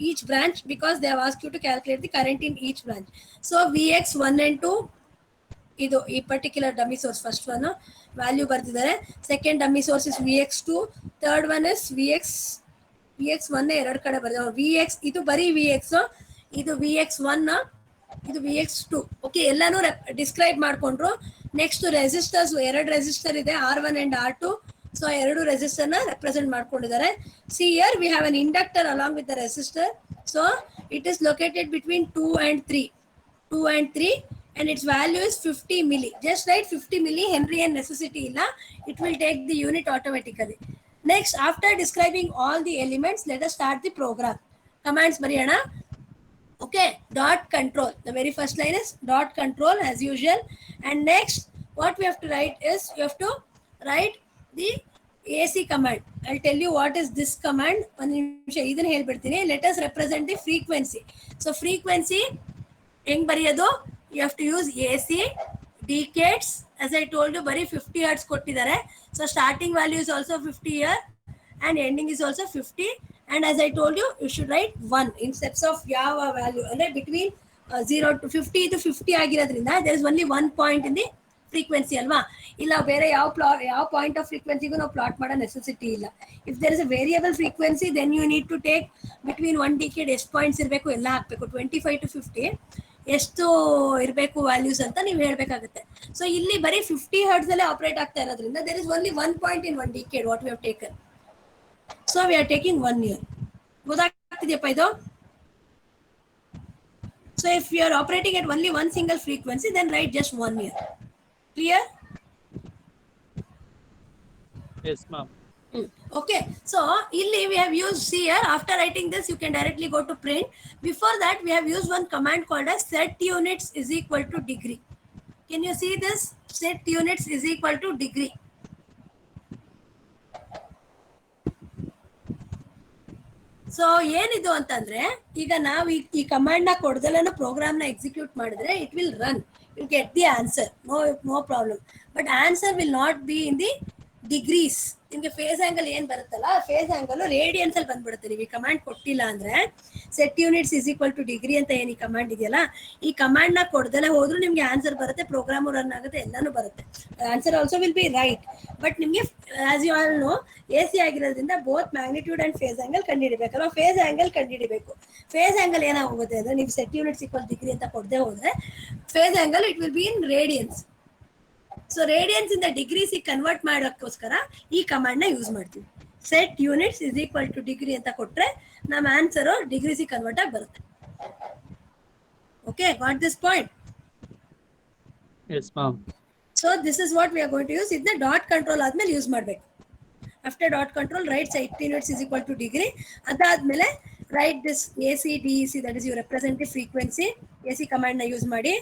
each branch because they have asked you to calculate the current in each branch. So Vx 1 and 2, idu ee particular dummy source, first one value ಬರ್ತಿದ್ದಾರೆ. second dummy source is Vx2, third one is Vx1 ಎರಡು ಕಡೆ ಬರ್ತಿದ್ದಾರೆ. Vx ಇದು ಬರೀ Vx, ಇದು Vx1, ಇದು Vx2. Okay, ಎಲ್ಲಾನು describe ಮಾಡ್ಕೊಂಡ್ರು. ನೆಕ್ಸ್ಟ್ ರೆಸಿಸ್ಟರ್ಸ್, 2 ರೆಸಿಸ್ಟರ್ ಇದೆ, R1 and R2. So 2 resistor ನ ರೆಪ್ರೆಸೆಂಟ್ ಮಾಡ್ಕೊಂಡಿದ್ದಾರೆ. See here we have an inductor along with the resistor. So it is located between 2 and 3, 2 and 3, and its value is 50 milli. Just write 50 milli Henry and necessity illa. It will take the unit automatically. Next, after describing all the elements, let us start the program. Commands bariyana. Okay, dot control. The very first line is dot control as usual. And next, what we have to write is, you have to write the AC command. I'll tell you what is this command. Let us represent the frequency. So frequency, you have to use AC decades. As I told you, bari 50 hertz kottidare. So starting value is also 50 here and ending is also 50. And as I told you, you should write 1 in steps of yava value. And between 0 to 50 to 50 agiradrinda, there is only 1 point in the frequency alva. Illa bere yav point of frequency go no plot mada necessity illa. If there is a variable frequency, then you need to take between 1 decade ಎಷ್ಟು points ಇರಬೇಕು ಎಲ್ಲ ಹಾಕಬೇಕು. 25 to 50 ಎಷ್ಟು ಇರಬೇಕು values ಅಂತ ನೀವು ಹೇಳಬೇಕಾಗುತ್ತೆ. So ಇಲ್ಲಿ ಬರೀ 50 ಹರ್ಟ್ಸ್ ಅಲ್ಲೇ ಆಪರೇಟ್ ಆಗ್ತಾ ಇರೋದ್ರಿಂದ there is only 1 point in 1 decade what we have taken. So we are taking 1 year. ಗೊತ್ತಾಗ್ತಿದೆಯಪ್ಪ ಇದು? So if you are operating at only one single frequency, then write just 1 year. Clear? Yes, ma'am. Okay, so illi we have used here. After writing this, you can directly go to print. Before that, we have used one command called as set units is equal to degree. Can you see this? Set units is equal to degree. So ಏನಿದು ಅಂತಂದ್ರೆ, ಈಗ ನಾವು ಈ command ನ ಕೊಡ್ದಲ್ಲೇ program ನ execute ಮಾಡಿದ್ರೆ it will run, you get the answer, no problem. But answer will not be in the degrees. ನಿಮ್ಗೆ ಫೇಸ್ ಆಂಗಲ್ ಏನ್ ಬರುತ್ತಲ್ಲ, ಫೇಸ್ ಆಂಗಲ್ ರೇಡಿಯನ್ಸ್ ಅಲ್ಲಿ ಬಂದ್ಬಿಡುತ್ತೆ. ನೀವು ಈ ಕಮಾಂಡ್ ಕೊಟ್ಟಿಲ್ಲ ಅಂದ್ರೆ, set units is equal to degree ಅಂತ ಏನ್ ಈ ಕಮಾಂಡ್ ಇದೆಯಲ್ಲ, ಈ ಕಮಾಂಡ್ ನ ಕೊಡ್ದಲ್ಲೇ ಹೋದ್ರು ನಿಮ್ಗೆ ಆನ್ಸರ್ ಬರುತ್ತೆ, ಪ್ರೋಗ್ರಾಮ್ ರನ್ ಆಗುತ್ತೆ, ಎಲ್ಲಾನು ಬರುತ್ತೆ. Answer also will be right. But ನಿಮ್ಗೆ as you all know, AC ಆಗಿರೋದ್ರಿಂದ both magnitude and phase angle ಕಂಡುಹಿಡಿಬೇಕಲ್ಲ, ಫೇಸ್ ಆಂಗಲ್ ಕಂಡುಹಿಡಿಬೇಕು. ಫೇಸ್ ಆಂಗಲ್ ಏನಾಗೋಗುತ್ತೆ ಅಂದ್ರೆ, ನೀವು ಸೆಟ್ ಯೂನಿಟ್ಸ್ ಈಕ್ವಲ್ ಡಿಗ್ರಿ ಅಂತ ಕೊಡದೆ ಹೋದ್ರೆ, phase angle it will be in radians. So radians ಇಂದ ಡಿಗ್ರೀಸ್ ಕನ್ವರ್ಟ್ ಮಾಡೋಕ್ಕೋಸ್ಕರ ಈ ಕಮಾಂಡ್ ನ ಯೂಸ್ ಮಾಡ್ತೀವಿ. Set units is equal to degree ಅಂತ ಕೊಟ್ರೆ ನಮ್ಮ ಆನ್ಸರ್ ಡಿಗ್ರೀಸ್ ಕನ್ವರ್ಟ್ ಆಗಿ ಬರುತ್ತೆ. Okay, got this point? Yes, ma'am. So this is what we are going to use. ಇದನ್ನ ಡಾಟ್ ಕಂಟ್ರೋಲ್ ಆದ್ಮೇಲೆ ಯೂಸ್ ಮಾಡಬೇಕು. After dot control write set units is equal to degree. ಅದಾದ್ಮೇಲೆ write this AC DEC, that is you represent frequency. AC command ನ use ಮಾಡಿ.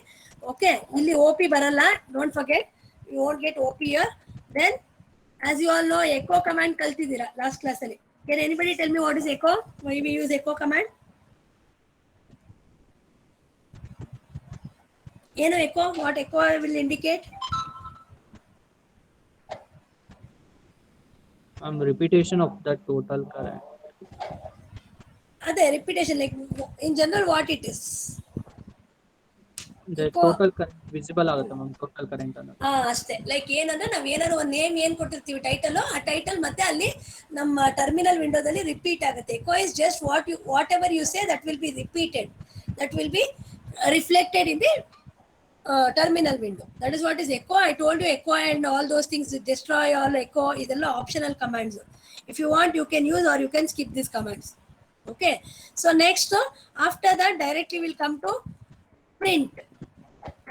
Okay, ಇಲ್ಲಿ OP ಬರಲ್ಲ, don't forget. You won't get OP here. Then, as you all know, echo command kaltidira last class alli. Can anybody tell me what is echo? Why we use echo command? You know echo? What echo will indicate? Repetition of the total current. Ade repetition, like in general, what it is? The total current visible ಆಗುತ್ತೆ ma'am, total current ಅನ್ನೋದು. ಅಷ್ಟೇ. Like ಏನಂದ್ರೆ, ನಾವ್ ಏನಾದ್ರು ಒಂದು name ಏನ್ ಕೊಟ್ಟಿರ್ತೀವಿ title, ಆ ಟೈಟಲ್ ಮತ್ತೆ ಅಲ್ಲಿ ನಮ್ಮ ಟರ್ಮಿನಲ್ ವಿಂಡೋದಲ್ಲಿ ರಿಪೀಟ್ ಆಗುತ್ತೆ. Echo is just whatever you say that will be repeated, that will be reflected in the terminal window. That is what is echo. I told you echo and all those things, destroy all, echo, ಇದೆಲ್ಲ optional commands. If you want, you can use or you can skip these commands. Okay, so next, after that directly we'll come to print.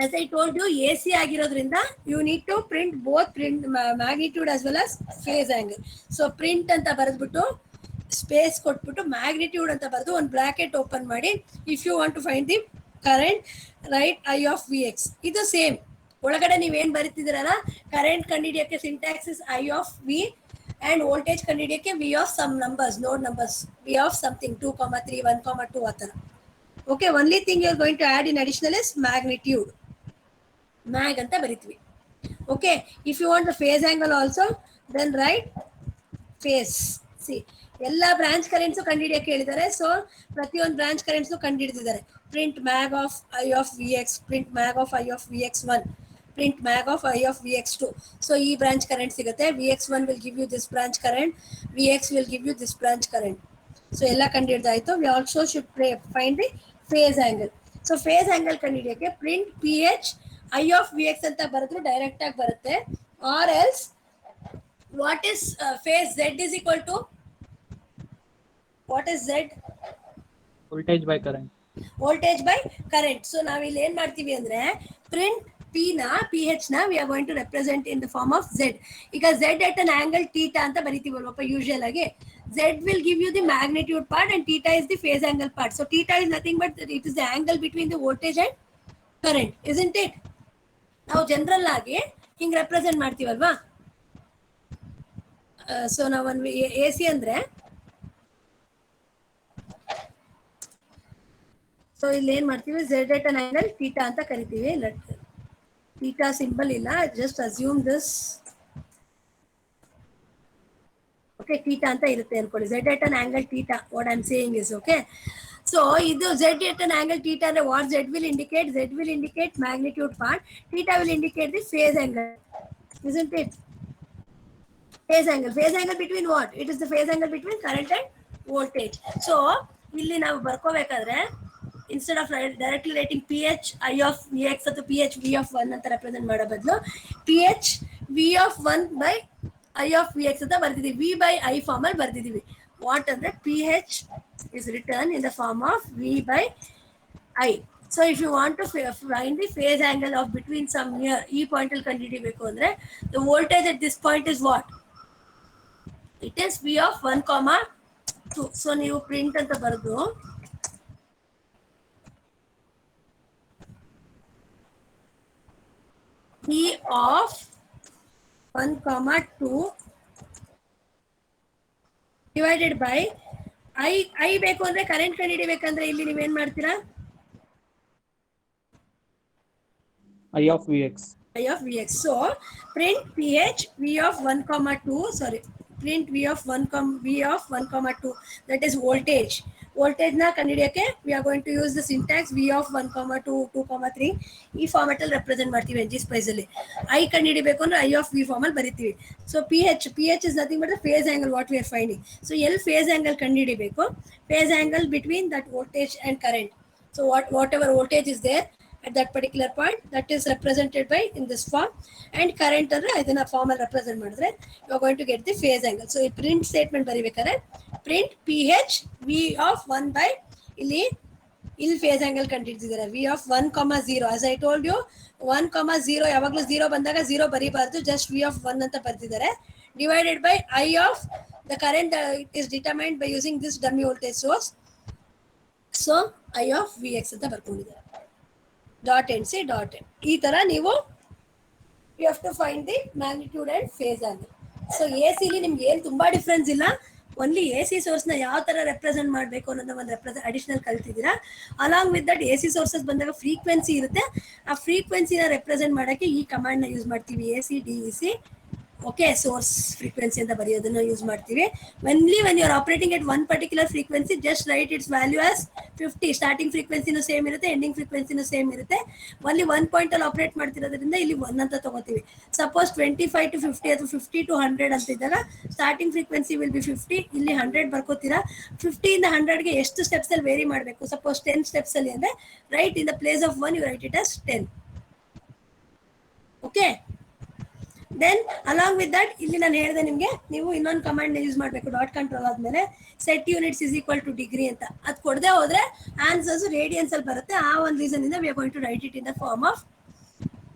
As I told you, AC ಆಗಿರೋದ್ರಿಂದ you need to print both print magnitude as well as phase angle. So print ಅಂತ ಬರೆದ್ಬಿಟ್ಟು space ಕೊಟ್ಬಿಟ್ಟು magnitude ಅಂತ ಬರೆದು ಒಂದು bracket open ಮಾಡಿ, if you want to find the current write I of Vx. ಇದು same. ಒಳಗಡೆ ನೀವೇನ್ ಬರೀತಿದ್ದೀರಲ್ಲ, ಕರೆಂಟ್ ಕಂಡುಹಿಡಿಯೋಕ್ಕೆ syntax is I of V and voltage ಕಂಡುಹಿಡಿಯೋಕ್ಕೆ V of some numbers, node numbers, V of something 2, 3, 1, 2 ಆ ಥರ. Okay, only thing you are going to add in additional is magnitude. Mag ಅಂತ ಬರೀತೀವಿ. Okay, if you want the phase angle also, then write phase. See, ಎಲ್ಲ branch currents ಕಂಡುಹಿಡಿಯಕ್ಕೆ ಹೇಳಿದ್ದಾರೆ. ಸೊ ಪ್ರತಿಯೊಂದು branch currents ಕಂಡುಹಿಡಿದಿದ್ದಾರೆ. Print mag of I of Vx, print mag of I of Vx1, print mag of I of Vx2. So ಈ branch current ಸಿಗುತ್ತೆ. Vx1 will give you this branch current, Vx will give you this branch current. So ಎಲ್ಲ ಕಂಡುಹಿಡಿದಾಯ್ತು. We also should find the phase angle. So phase angle ಕಂಡುಹಿಡಿಯಕ್ಕೆ print PH I of Vx ಅಂತ ಬರೆದ್ರೆ direct ಆಗಿ ಬರುತ್ತೆ. Or else what is phase Z is equal to, what is Z? Voltage by current. Voltage by current. So ನಾವಿಲ್ಲಿ ಏನ್ ಮಾಡ್ತೀವಿ ಅಂದ್ರೆ print P ನ ಪಿ ಎಚ್ ನ we are going to represent in the form of Z. ಈಗ Z at an angle theta ಅಂತ ಬರಿತೀವಲ್ವಪ್ಪ usual ಆಗಿ. Z will give you the magnitude part and theta is the phase angle part. So theta is nothing but it is the angle between the voltage and current, isn't it? ನಾವು general ಆಗಿ ಹಿಂಗ್ represent ಮಾಡ್ತೀವಲ್ವಾ. So ನಾವೊಂದು A C ಅಂದ್ರೆ so ಇಲ್ಲಿ ಏನ್ ಮಾಡ್ತೀವಿ, Z at an angle theta ಅಂತ ಕರಿತೀವಿ. ಥೀಟಾ ಸಿಂಬಲ್ ಇಲ್ಲ, just assume this. Okay, theta ಅಂತ ಇರುತ್ತೆ ಅನ್ಕೊಳ್ಳಿ. Z at an angle theta, what I am saying is okay. So ಇದು Z at an angle theta ಅಂದ್ರೆ what Z will indicate? Z will indicate magnitude part, theta will indicate the phase angle, isn't it? Phase angle. Phase angle between what? It is the phase angle between current and voltage. So ಇಲ್ಲಿ ನಾವು ಬರ್ಕೋಬೇಕಾದ್ರೆ instead of directly writing P H I of V X ಅಥವಾ P H V of one ಅಂತ represent ಮಾಡೋ ಬದಲು P H V of one by I of V X ಅಂತ ಬರ್ತಿದೀವಿ. V by I form ಅಲ್ಲಿ ಬರ್ತಿದೀವಿ. ವಾಟ್ ಅಂದ್ರೆ P H is return in the form of V by I. So if you want to find the phase angle of between some near e point al ಕಂಡುಹಿಡಿಯಬೇಕು ಅಂದ್ರೆ the voltage at this point is what? It is v of 1,2. So ನೀವು print ಅಂತ ಬರೆದು v of 1,2 divided by i ಬೇಕು ಅಂದ್ರೆ current ಕಂಡುಹಿಡಿಯಬೇಕಂದ್ರೆ ಇಲ್ಲಿ ನೀವೇನ್ ಮಾಡ್ತೀರಾ? I of Vx. I of Vx. So print pH V of 1,2. Sorry, print V of 1,2. That is voltage. Voltage na ಕಂಡುಹಿಡಿಯಕ್ಕೆ we are going to use the syntax V of 1,2, 2,3 ಈ format ಅಲ್ಲಿ represent ಮಾಡ್ತೀವಿ ng spice ಅಲ್ಲಿ. I ಕಂಡುಹಿಡಿಯಬೇಕು ಅಂದ್ರೆ I of V form ಅಲ್ಲಿ ಬರೀತೀವಿ. So pH is nothing but the phase angle what we are finding. So ಎಲ್ಲಿ phase angle ಕಂಡುಹಿಡಿಯಬೇಕು? Phase angle between that voltage and current. So whatever voltage is there at that particular point, that is represented by in this form, and current ಅಂದ್ರೆ ಇದನ್ನ form ಅಲ್ಲಿ represent ಮಾಡಿದ್ರೆ you are going to get the phase angle. So ಈ print statement ಬರಿಬೇಕಾದ್ರೆ print pH V of 1 by ಇಲ್ಲಿ phase angle ಕಂಡುಹಿಡಿದಿದ್ದಾರೆ V of 1,0. as I told you 1,0 ಯಾವಾಗಲೂ 0 ಬಂದಾಗ 0 ಬರಿಬಾರ್ದು, just V of 1 ಅಂತ ಬರ್ತಿದ್ದಾರೆ. divided by I of the current is determined by using this dummy voltage source. So I of Vx ಅಂತ ಬರ್ಕೊಂಡಿದ್ದಾರೆ. Dot end C dot end. ಈ ತರ ನೀವು you have to find the magnitude and phase angle. So ಎ ಸಿಲಿ ನಿಮ್ಗೆ ಏನು ತುಂಬಾ ಡಿಫ್ರೆನ್ಸ್ ಇಲ್ಲ, ಓನ್ಲಿ ಎ ಸಿ ಸೋರ್ಸ್ನ ಯಾವ ತರ ರೆಪ್ರೆಸೆಂಟ್ ಮಾಡಬೇಕು ಅನ್ನೋದನ್ನ ಒಂದು ಅಡಿಷನಲ್ ಕಲ್ತಿದ್ದೀರಾ. Along with that A C sources ಬಂದಾಗ ಫ್ರೀಕ್ವೆನ್ಸಿ ಇರುತ್ತೆ, ಆ ಫ್ರೀಕ್ವೆನ್ಸಿನ ರೆಪ್ರೆಸೆಂಟ್ ಮಾಡೋಕ್ಕೆ ಈ ಕಮಾಂಡ್ನ ಯೂಸ್ ಮಾಡ್ತೀವಿ, A C D E C. Okay, source frequency ಅಂತ ಬರೆಯೋದನ್ನ ಯೂಸ್ ಮಾಡ್ತೀವಿ. ವೆನ್ಲಿ when you are operating at one particular frequency just write its value as 50. Starting ಫ್ರೀಕ್ವೆನ್ಸಿನೂ ಸೇಮ್ ಇರುತ್ತೆ, ಎಂಡಿಂಗ್ ಫ್ರೀಕ್ವೆನ್ಸಿನೂ ಸೇಮ್ ಇರುತ್ತೆ. ಓನ್ಲಿ 1 ಪಾಯಿಂಟ್ ಅಲ್ಲಿ ಆಪರೇಟ್ ಮಾಡ್ತಿರೋದ್ರಿಂದ ಇಲ್ಲಿ 1 ಅಂತ ತಗೋತೀವಿ. ಸಪೋಸ್ 25 to 50 ಅಥವಾ 50 to 100 ಅಂತ ಇದ್ದಾಗ ಸ್ಟಾರ್ಟಿಂಗ್ ಫ್ರೀಕ್ವೆನ್ಸಿ ವಿಲ್ ಬಿ 50, ಇಲ್ಲಿ 100 ಬರ್ಕೋತೀರಾ. 50 ಇಂದ 100ಗೆ ಎಷ್ಟು ಸ್ಟೆಪ್ಸ್ ಅಲ್ಲಿ ವೇರಿ ಮಾಡಬೇಕು? ಸಪೋಸ್ 10 ಸ್ಟೆಪ್ಸ್ ಅಲ್ಲಿ ಅಂದ್ರೆ write in the place of 1 you write it as 10. Okay, then along with that ಇಲ್ಲಿ ನಾನು ಹೇಳಿದೆ ನಿಮಗೆ, ನೀವು ಇನ್ನೊಂದು ಕಮಾಂಡ್ ಯೂಸ್ ಮಾಡಬೇಕು. ಡಾಟ್ ಕಂಟ್ರೋಲ್ ಆದ್ಮೇಲೆ set units is equal to degree ಅಂತ. ಅದು ಕೊಡದೆ ಹೋದ್ರೆ ಆನ್ಸರ್ಸ್ ರೇಡಿಯನ್ಸ್ ಅಲ್ಲಿ ಬರುತ್ತೆ. ಆ ಒಂದು ರೀಸನ್ ಇಂದ we are going to write it in the form of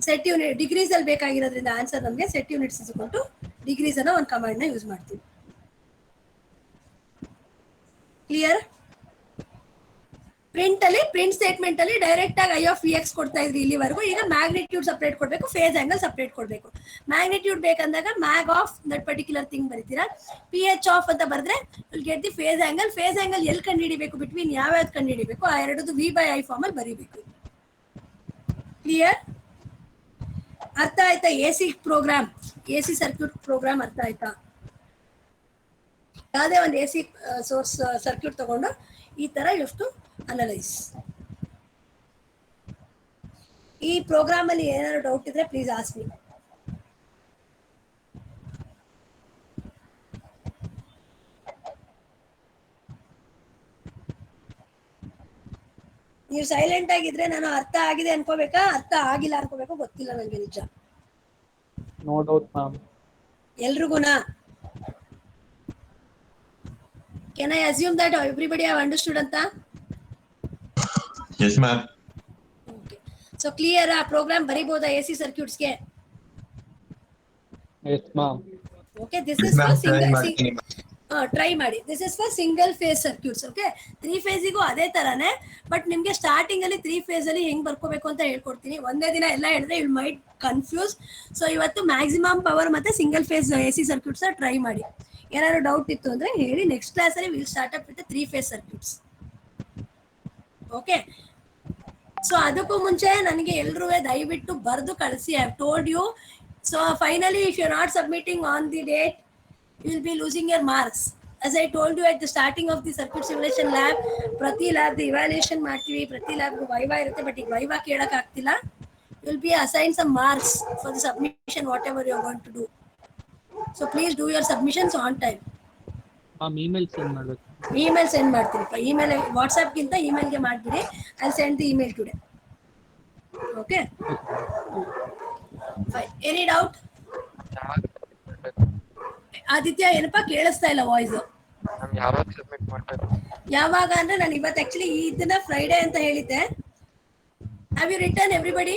set unit. Degrees ಅಲ್ಲಿ ಬೇಕಾಗಿರೋದ್ರಿಂದ ಆನ್ಸರ್ ನಮಗೆ set units is equal to degrees ಅನ್ನೋ ಒಂದು ಕಮಾಂಡ್ ನ ಯೂಸ್ ಮಾಡ್ತೀವಿ. ಕ್ಲಿಯರ್? ಪ್ರಿಂಟ್ ಅಲ್ಲಿ ಪ್ರಿಂಟ್ ಸ್ಟೇಟ್ಮೆಂಟ್ ಅಲ್ಲಿ ಡೈರೆಕ್ಟ್ ಆಗಿ ಐ ಆಫ್ ವಿ ಎಕ್ಸ್ ಕೊಡ್ತಾ ಇದ್ರಿ ಇಲ್ಲಿವರೆಗೂ. ಈಗ ಮ್ಯಾಗ್ನಿಟ್ಯೂಡ್ ಸಪ್ರೇಟ್ ಕೊಡಬೇಕು, ಫೇಸ್ ಆಂಗಲ್ ಸಪ್ರೇಟ್ ಕೊಡಬೇಕು. ಮ್ಯಾಗ್ನಿಟ್ಯೂಡ್ ಬೇಕಂದಾಗ mag of that particular thing ಬರೀತೀರಾ. ಪಿ ಎಚ್ ಆಫ್ ಅಂತ ಬರೆದ್ರೆ will get the phase angle. Phase angle ಎಲ್ಲಿ ಕಂಡುಹಿಡಿಬೇಕು, ಬಿಟ್ವೀನ್ ಯಾವ್ಯಾವ್ದು ಕಂಡುಹಿಡಿಬೇಕು, ಆ ಎರಡದು ವಿ ಬೈ ಐ ಫಾರ್ಮ್ ಅಲ್ಲಿ ಬರೀಬೇಕು. ಕ್ಲಿಯರ್? ಅರ್ಥ ಆಯ್ತಾ? A C program, A C circuit program ಅರ್ಥ ಆಯ್ತಾ? ಯಾವುದೇ ಒಂದು ಎ ಸಿ ಸೋರ್ಸ್ ಸರ್ಕ್ಯೂಟ್ ತಗೊಂಡು ಈ ತರ ಯು ಹ್ಯಾವ್ ಟು ಅನಲೈಸ್. ಈ ಪ್ರೋಗ್ರಾಮ್ ಅಲ್ಲಿ ಏನಾದ್ರು ಡೌಟ್ ಇದ್ರೆ ಪ್ಲೀಸ್ ಆಸ್ಕ್ ಮೀ. ನೀವು ಸೈಲೆಂಟ್ ಆಗಿದ್ರೆ ನಾನು ಅರ್ಥ ಆಗಿದೆ ಅನ್ಕೋಬೇಕಾ, ಅರ್ಥ ಆಗಿಲ್ಲ ಅನ್ಕೋಬೇಕು, ಗೊತ್ತಿಲ್ಲ ನನಗೆ ನಿಜ. No doubt ma'am. ಎಲ್ರಿಗೂನಾ? Can I assume that everybody have understood ಅಂತ? Yes, ma'am. Okay so clear ಆ ಪ್ರೋಗ್ರಾಮ್ ಬರಿಬೋದಾ AC ಸರ್ಕ್ಯೂಟ್ಸ್ಗೆ? Yes ma'am. Okay this Yes, is ma'am. For Try single ಮಾಡ್ತೀನಿ. ಟ್ರೈ ಮಾಡಿ. This is for single phase circuits. Okay 3 ಫೇಸಿಗೂ ಅದೇ ತರಾನೇ, but ನಿಮ್ಗೆ ಸ್ಟಾರ್ಟಿಂಗ್ ಅಲ್ಲಿ 3 ಫೇಸ್ ಅಲ್ಲಿ ಹೆಂಗ್ ಬರ್ಕೋಬೇಕು ಅಂತ ಹೇಳ್ಕೊಡ್ತೀನಿ. ಒಂದೇ ದಿನ ಎಲ್ಲ ಹೇಳಿದ್ರೆ ಯು ಮೈಟ್ ಕನ್ಫ್ಯೂಸ್. ಸೊ ಇವತ್ತು ಮ್ಯಾಕ್ಸಿಮಮ್ ಪವರ್ ಮತ್ತೆ single phase AC circuits try ಮಾಡಿ. ಏನಾದ್ರು ಡೌಟ್ ಇತ್ತು ಅಂದ್ರೆ ಹೇಳಿ. ನೆಕ್ಸ್ಟ್ ಕ್ಲಾಸ್ ಅಲ್ಲಿ will start up with 3 phase circuits. Okay so ಅದಕ್ಕೂ ಮುಂಚೆ ನನಗೆ ಎಲ್ರೂ ದಯವಿಟ್ಟು ಬರೆದು ಕಳಿಸಿ. I have told you. So finally if you are not submitting on the date you will be losing your marks. As I told you at the starting of the circuit simulation lab, prati lab the evaluation ಮಾಡ್ತೀವಿ, ಪ್ರತಿ lab viva ಇರುತ್ತೆ, but ಈಗ viva ಕೇಳಕ್ ಆಗ್ತಿಲ್ಲ. You will be assigned some marks for the submission whatever you are going to do. So please do your submissions on time. Ma'am email send ಮಾಡ್ಬೇಕು. Email send ಮಾಡ್ತೀನಪ್ಪ. Email WhatsApp ಗಿಂತ email ಗೆ ಮಾಡ್ಬಿಡಿ. I'll send the email today. Okay? Fine. Any doubt? Aditya ಏನಪ್ಪಾ ಕೇಳಿಸ್ತಾ ಇಲ್ಲ voice. ಯಾವಾಗ ಅಂದ್ರೆ ನಾನು ಇವತ್ತು ಆಕ್ಚುಲಿ ಇದನ್ನ ಫ್ರೈಡೆ ಅಂತ ಹೇಳಿದ್ದೆ. Have you return everybody?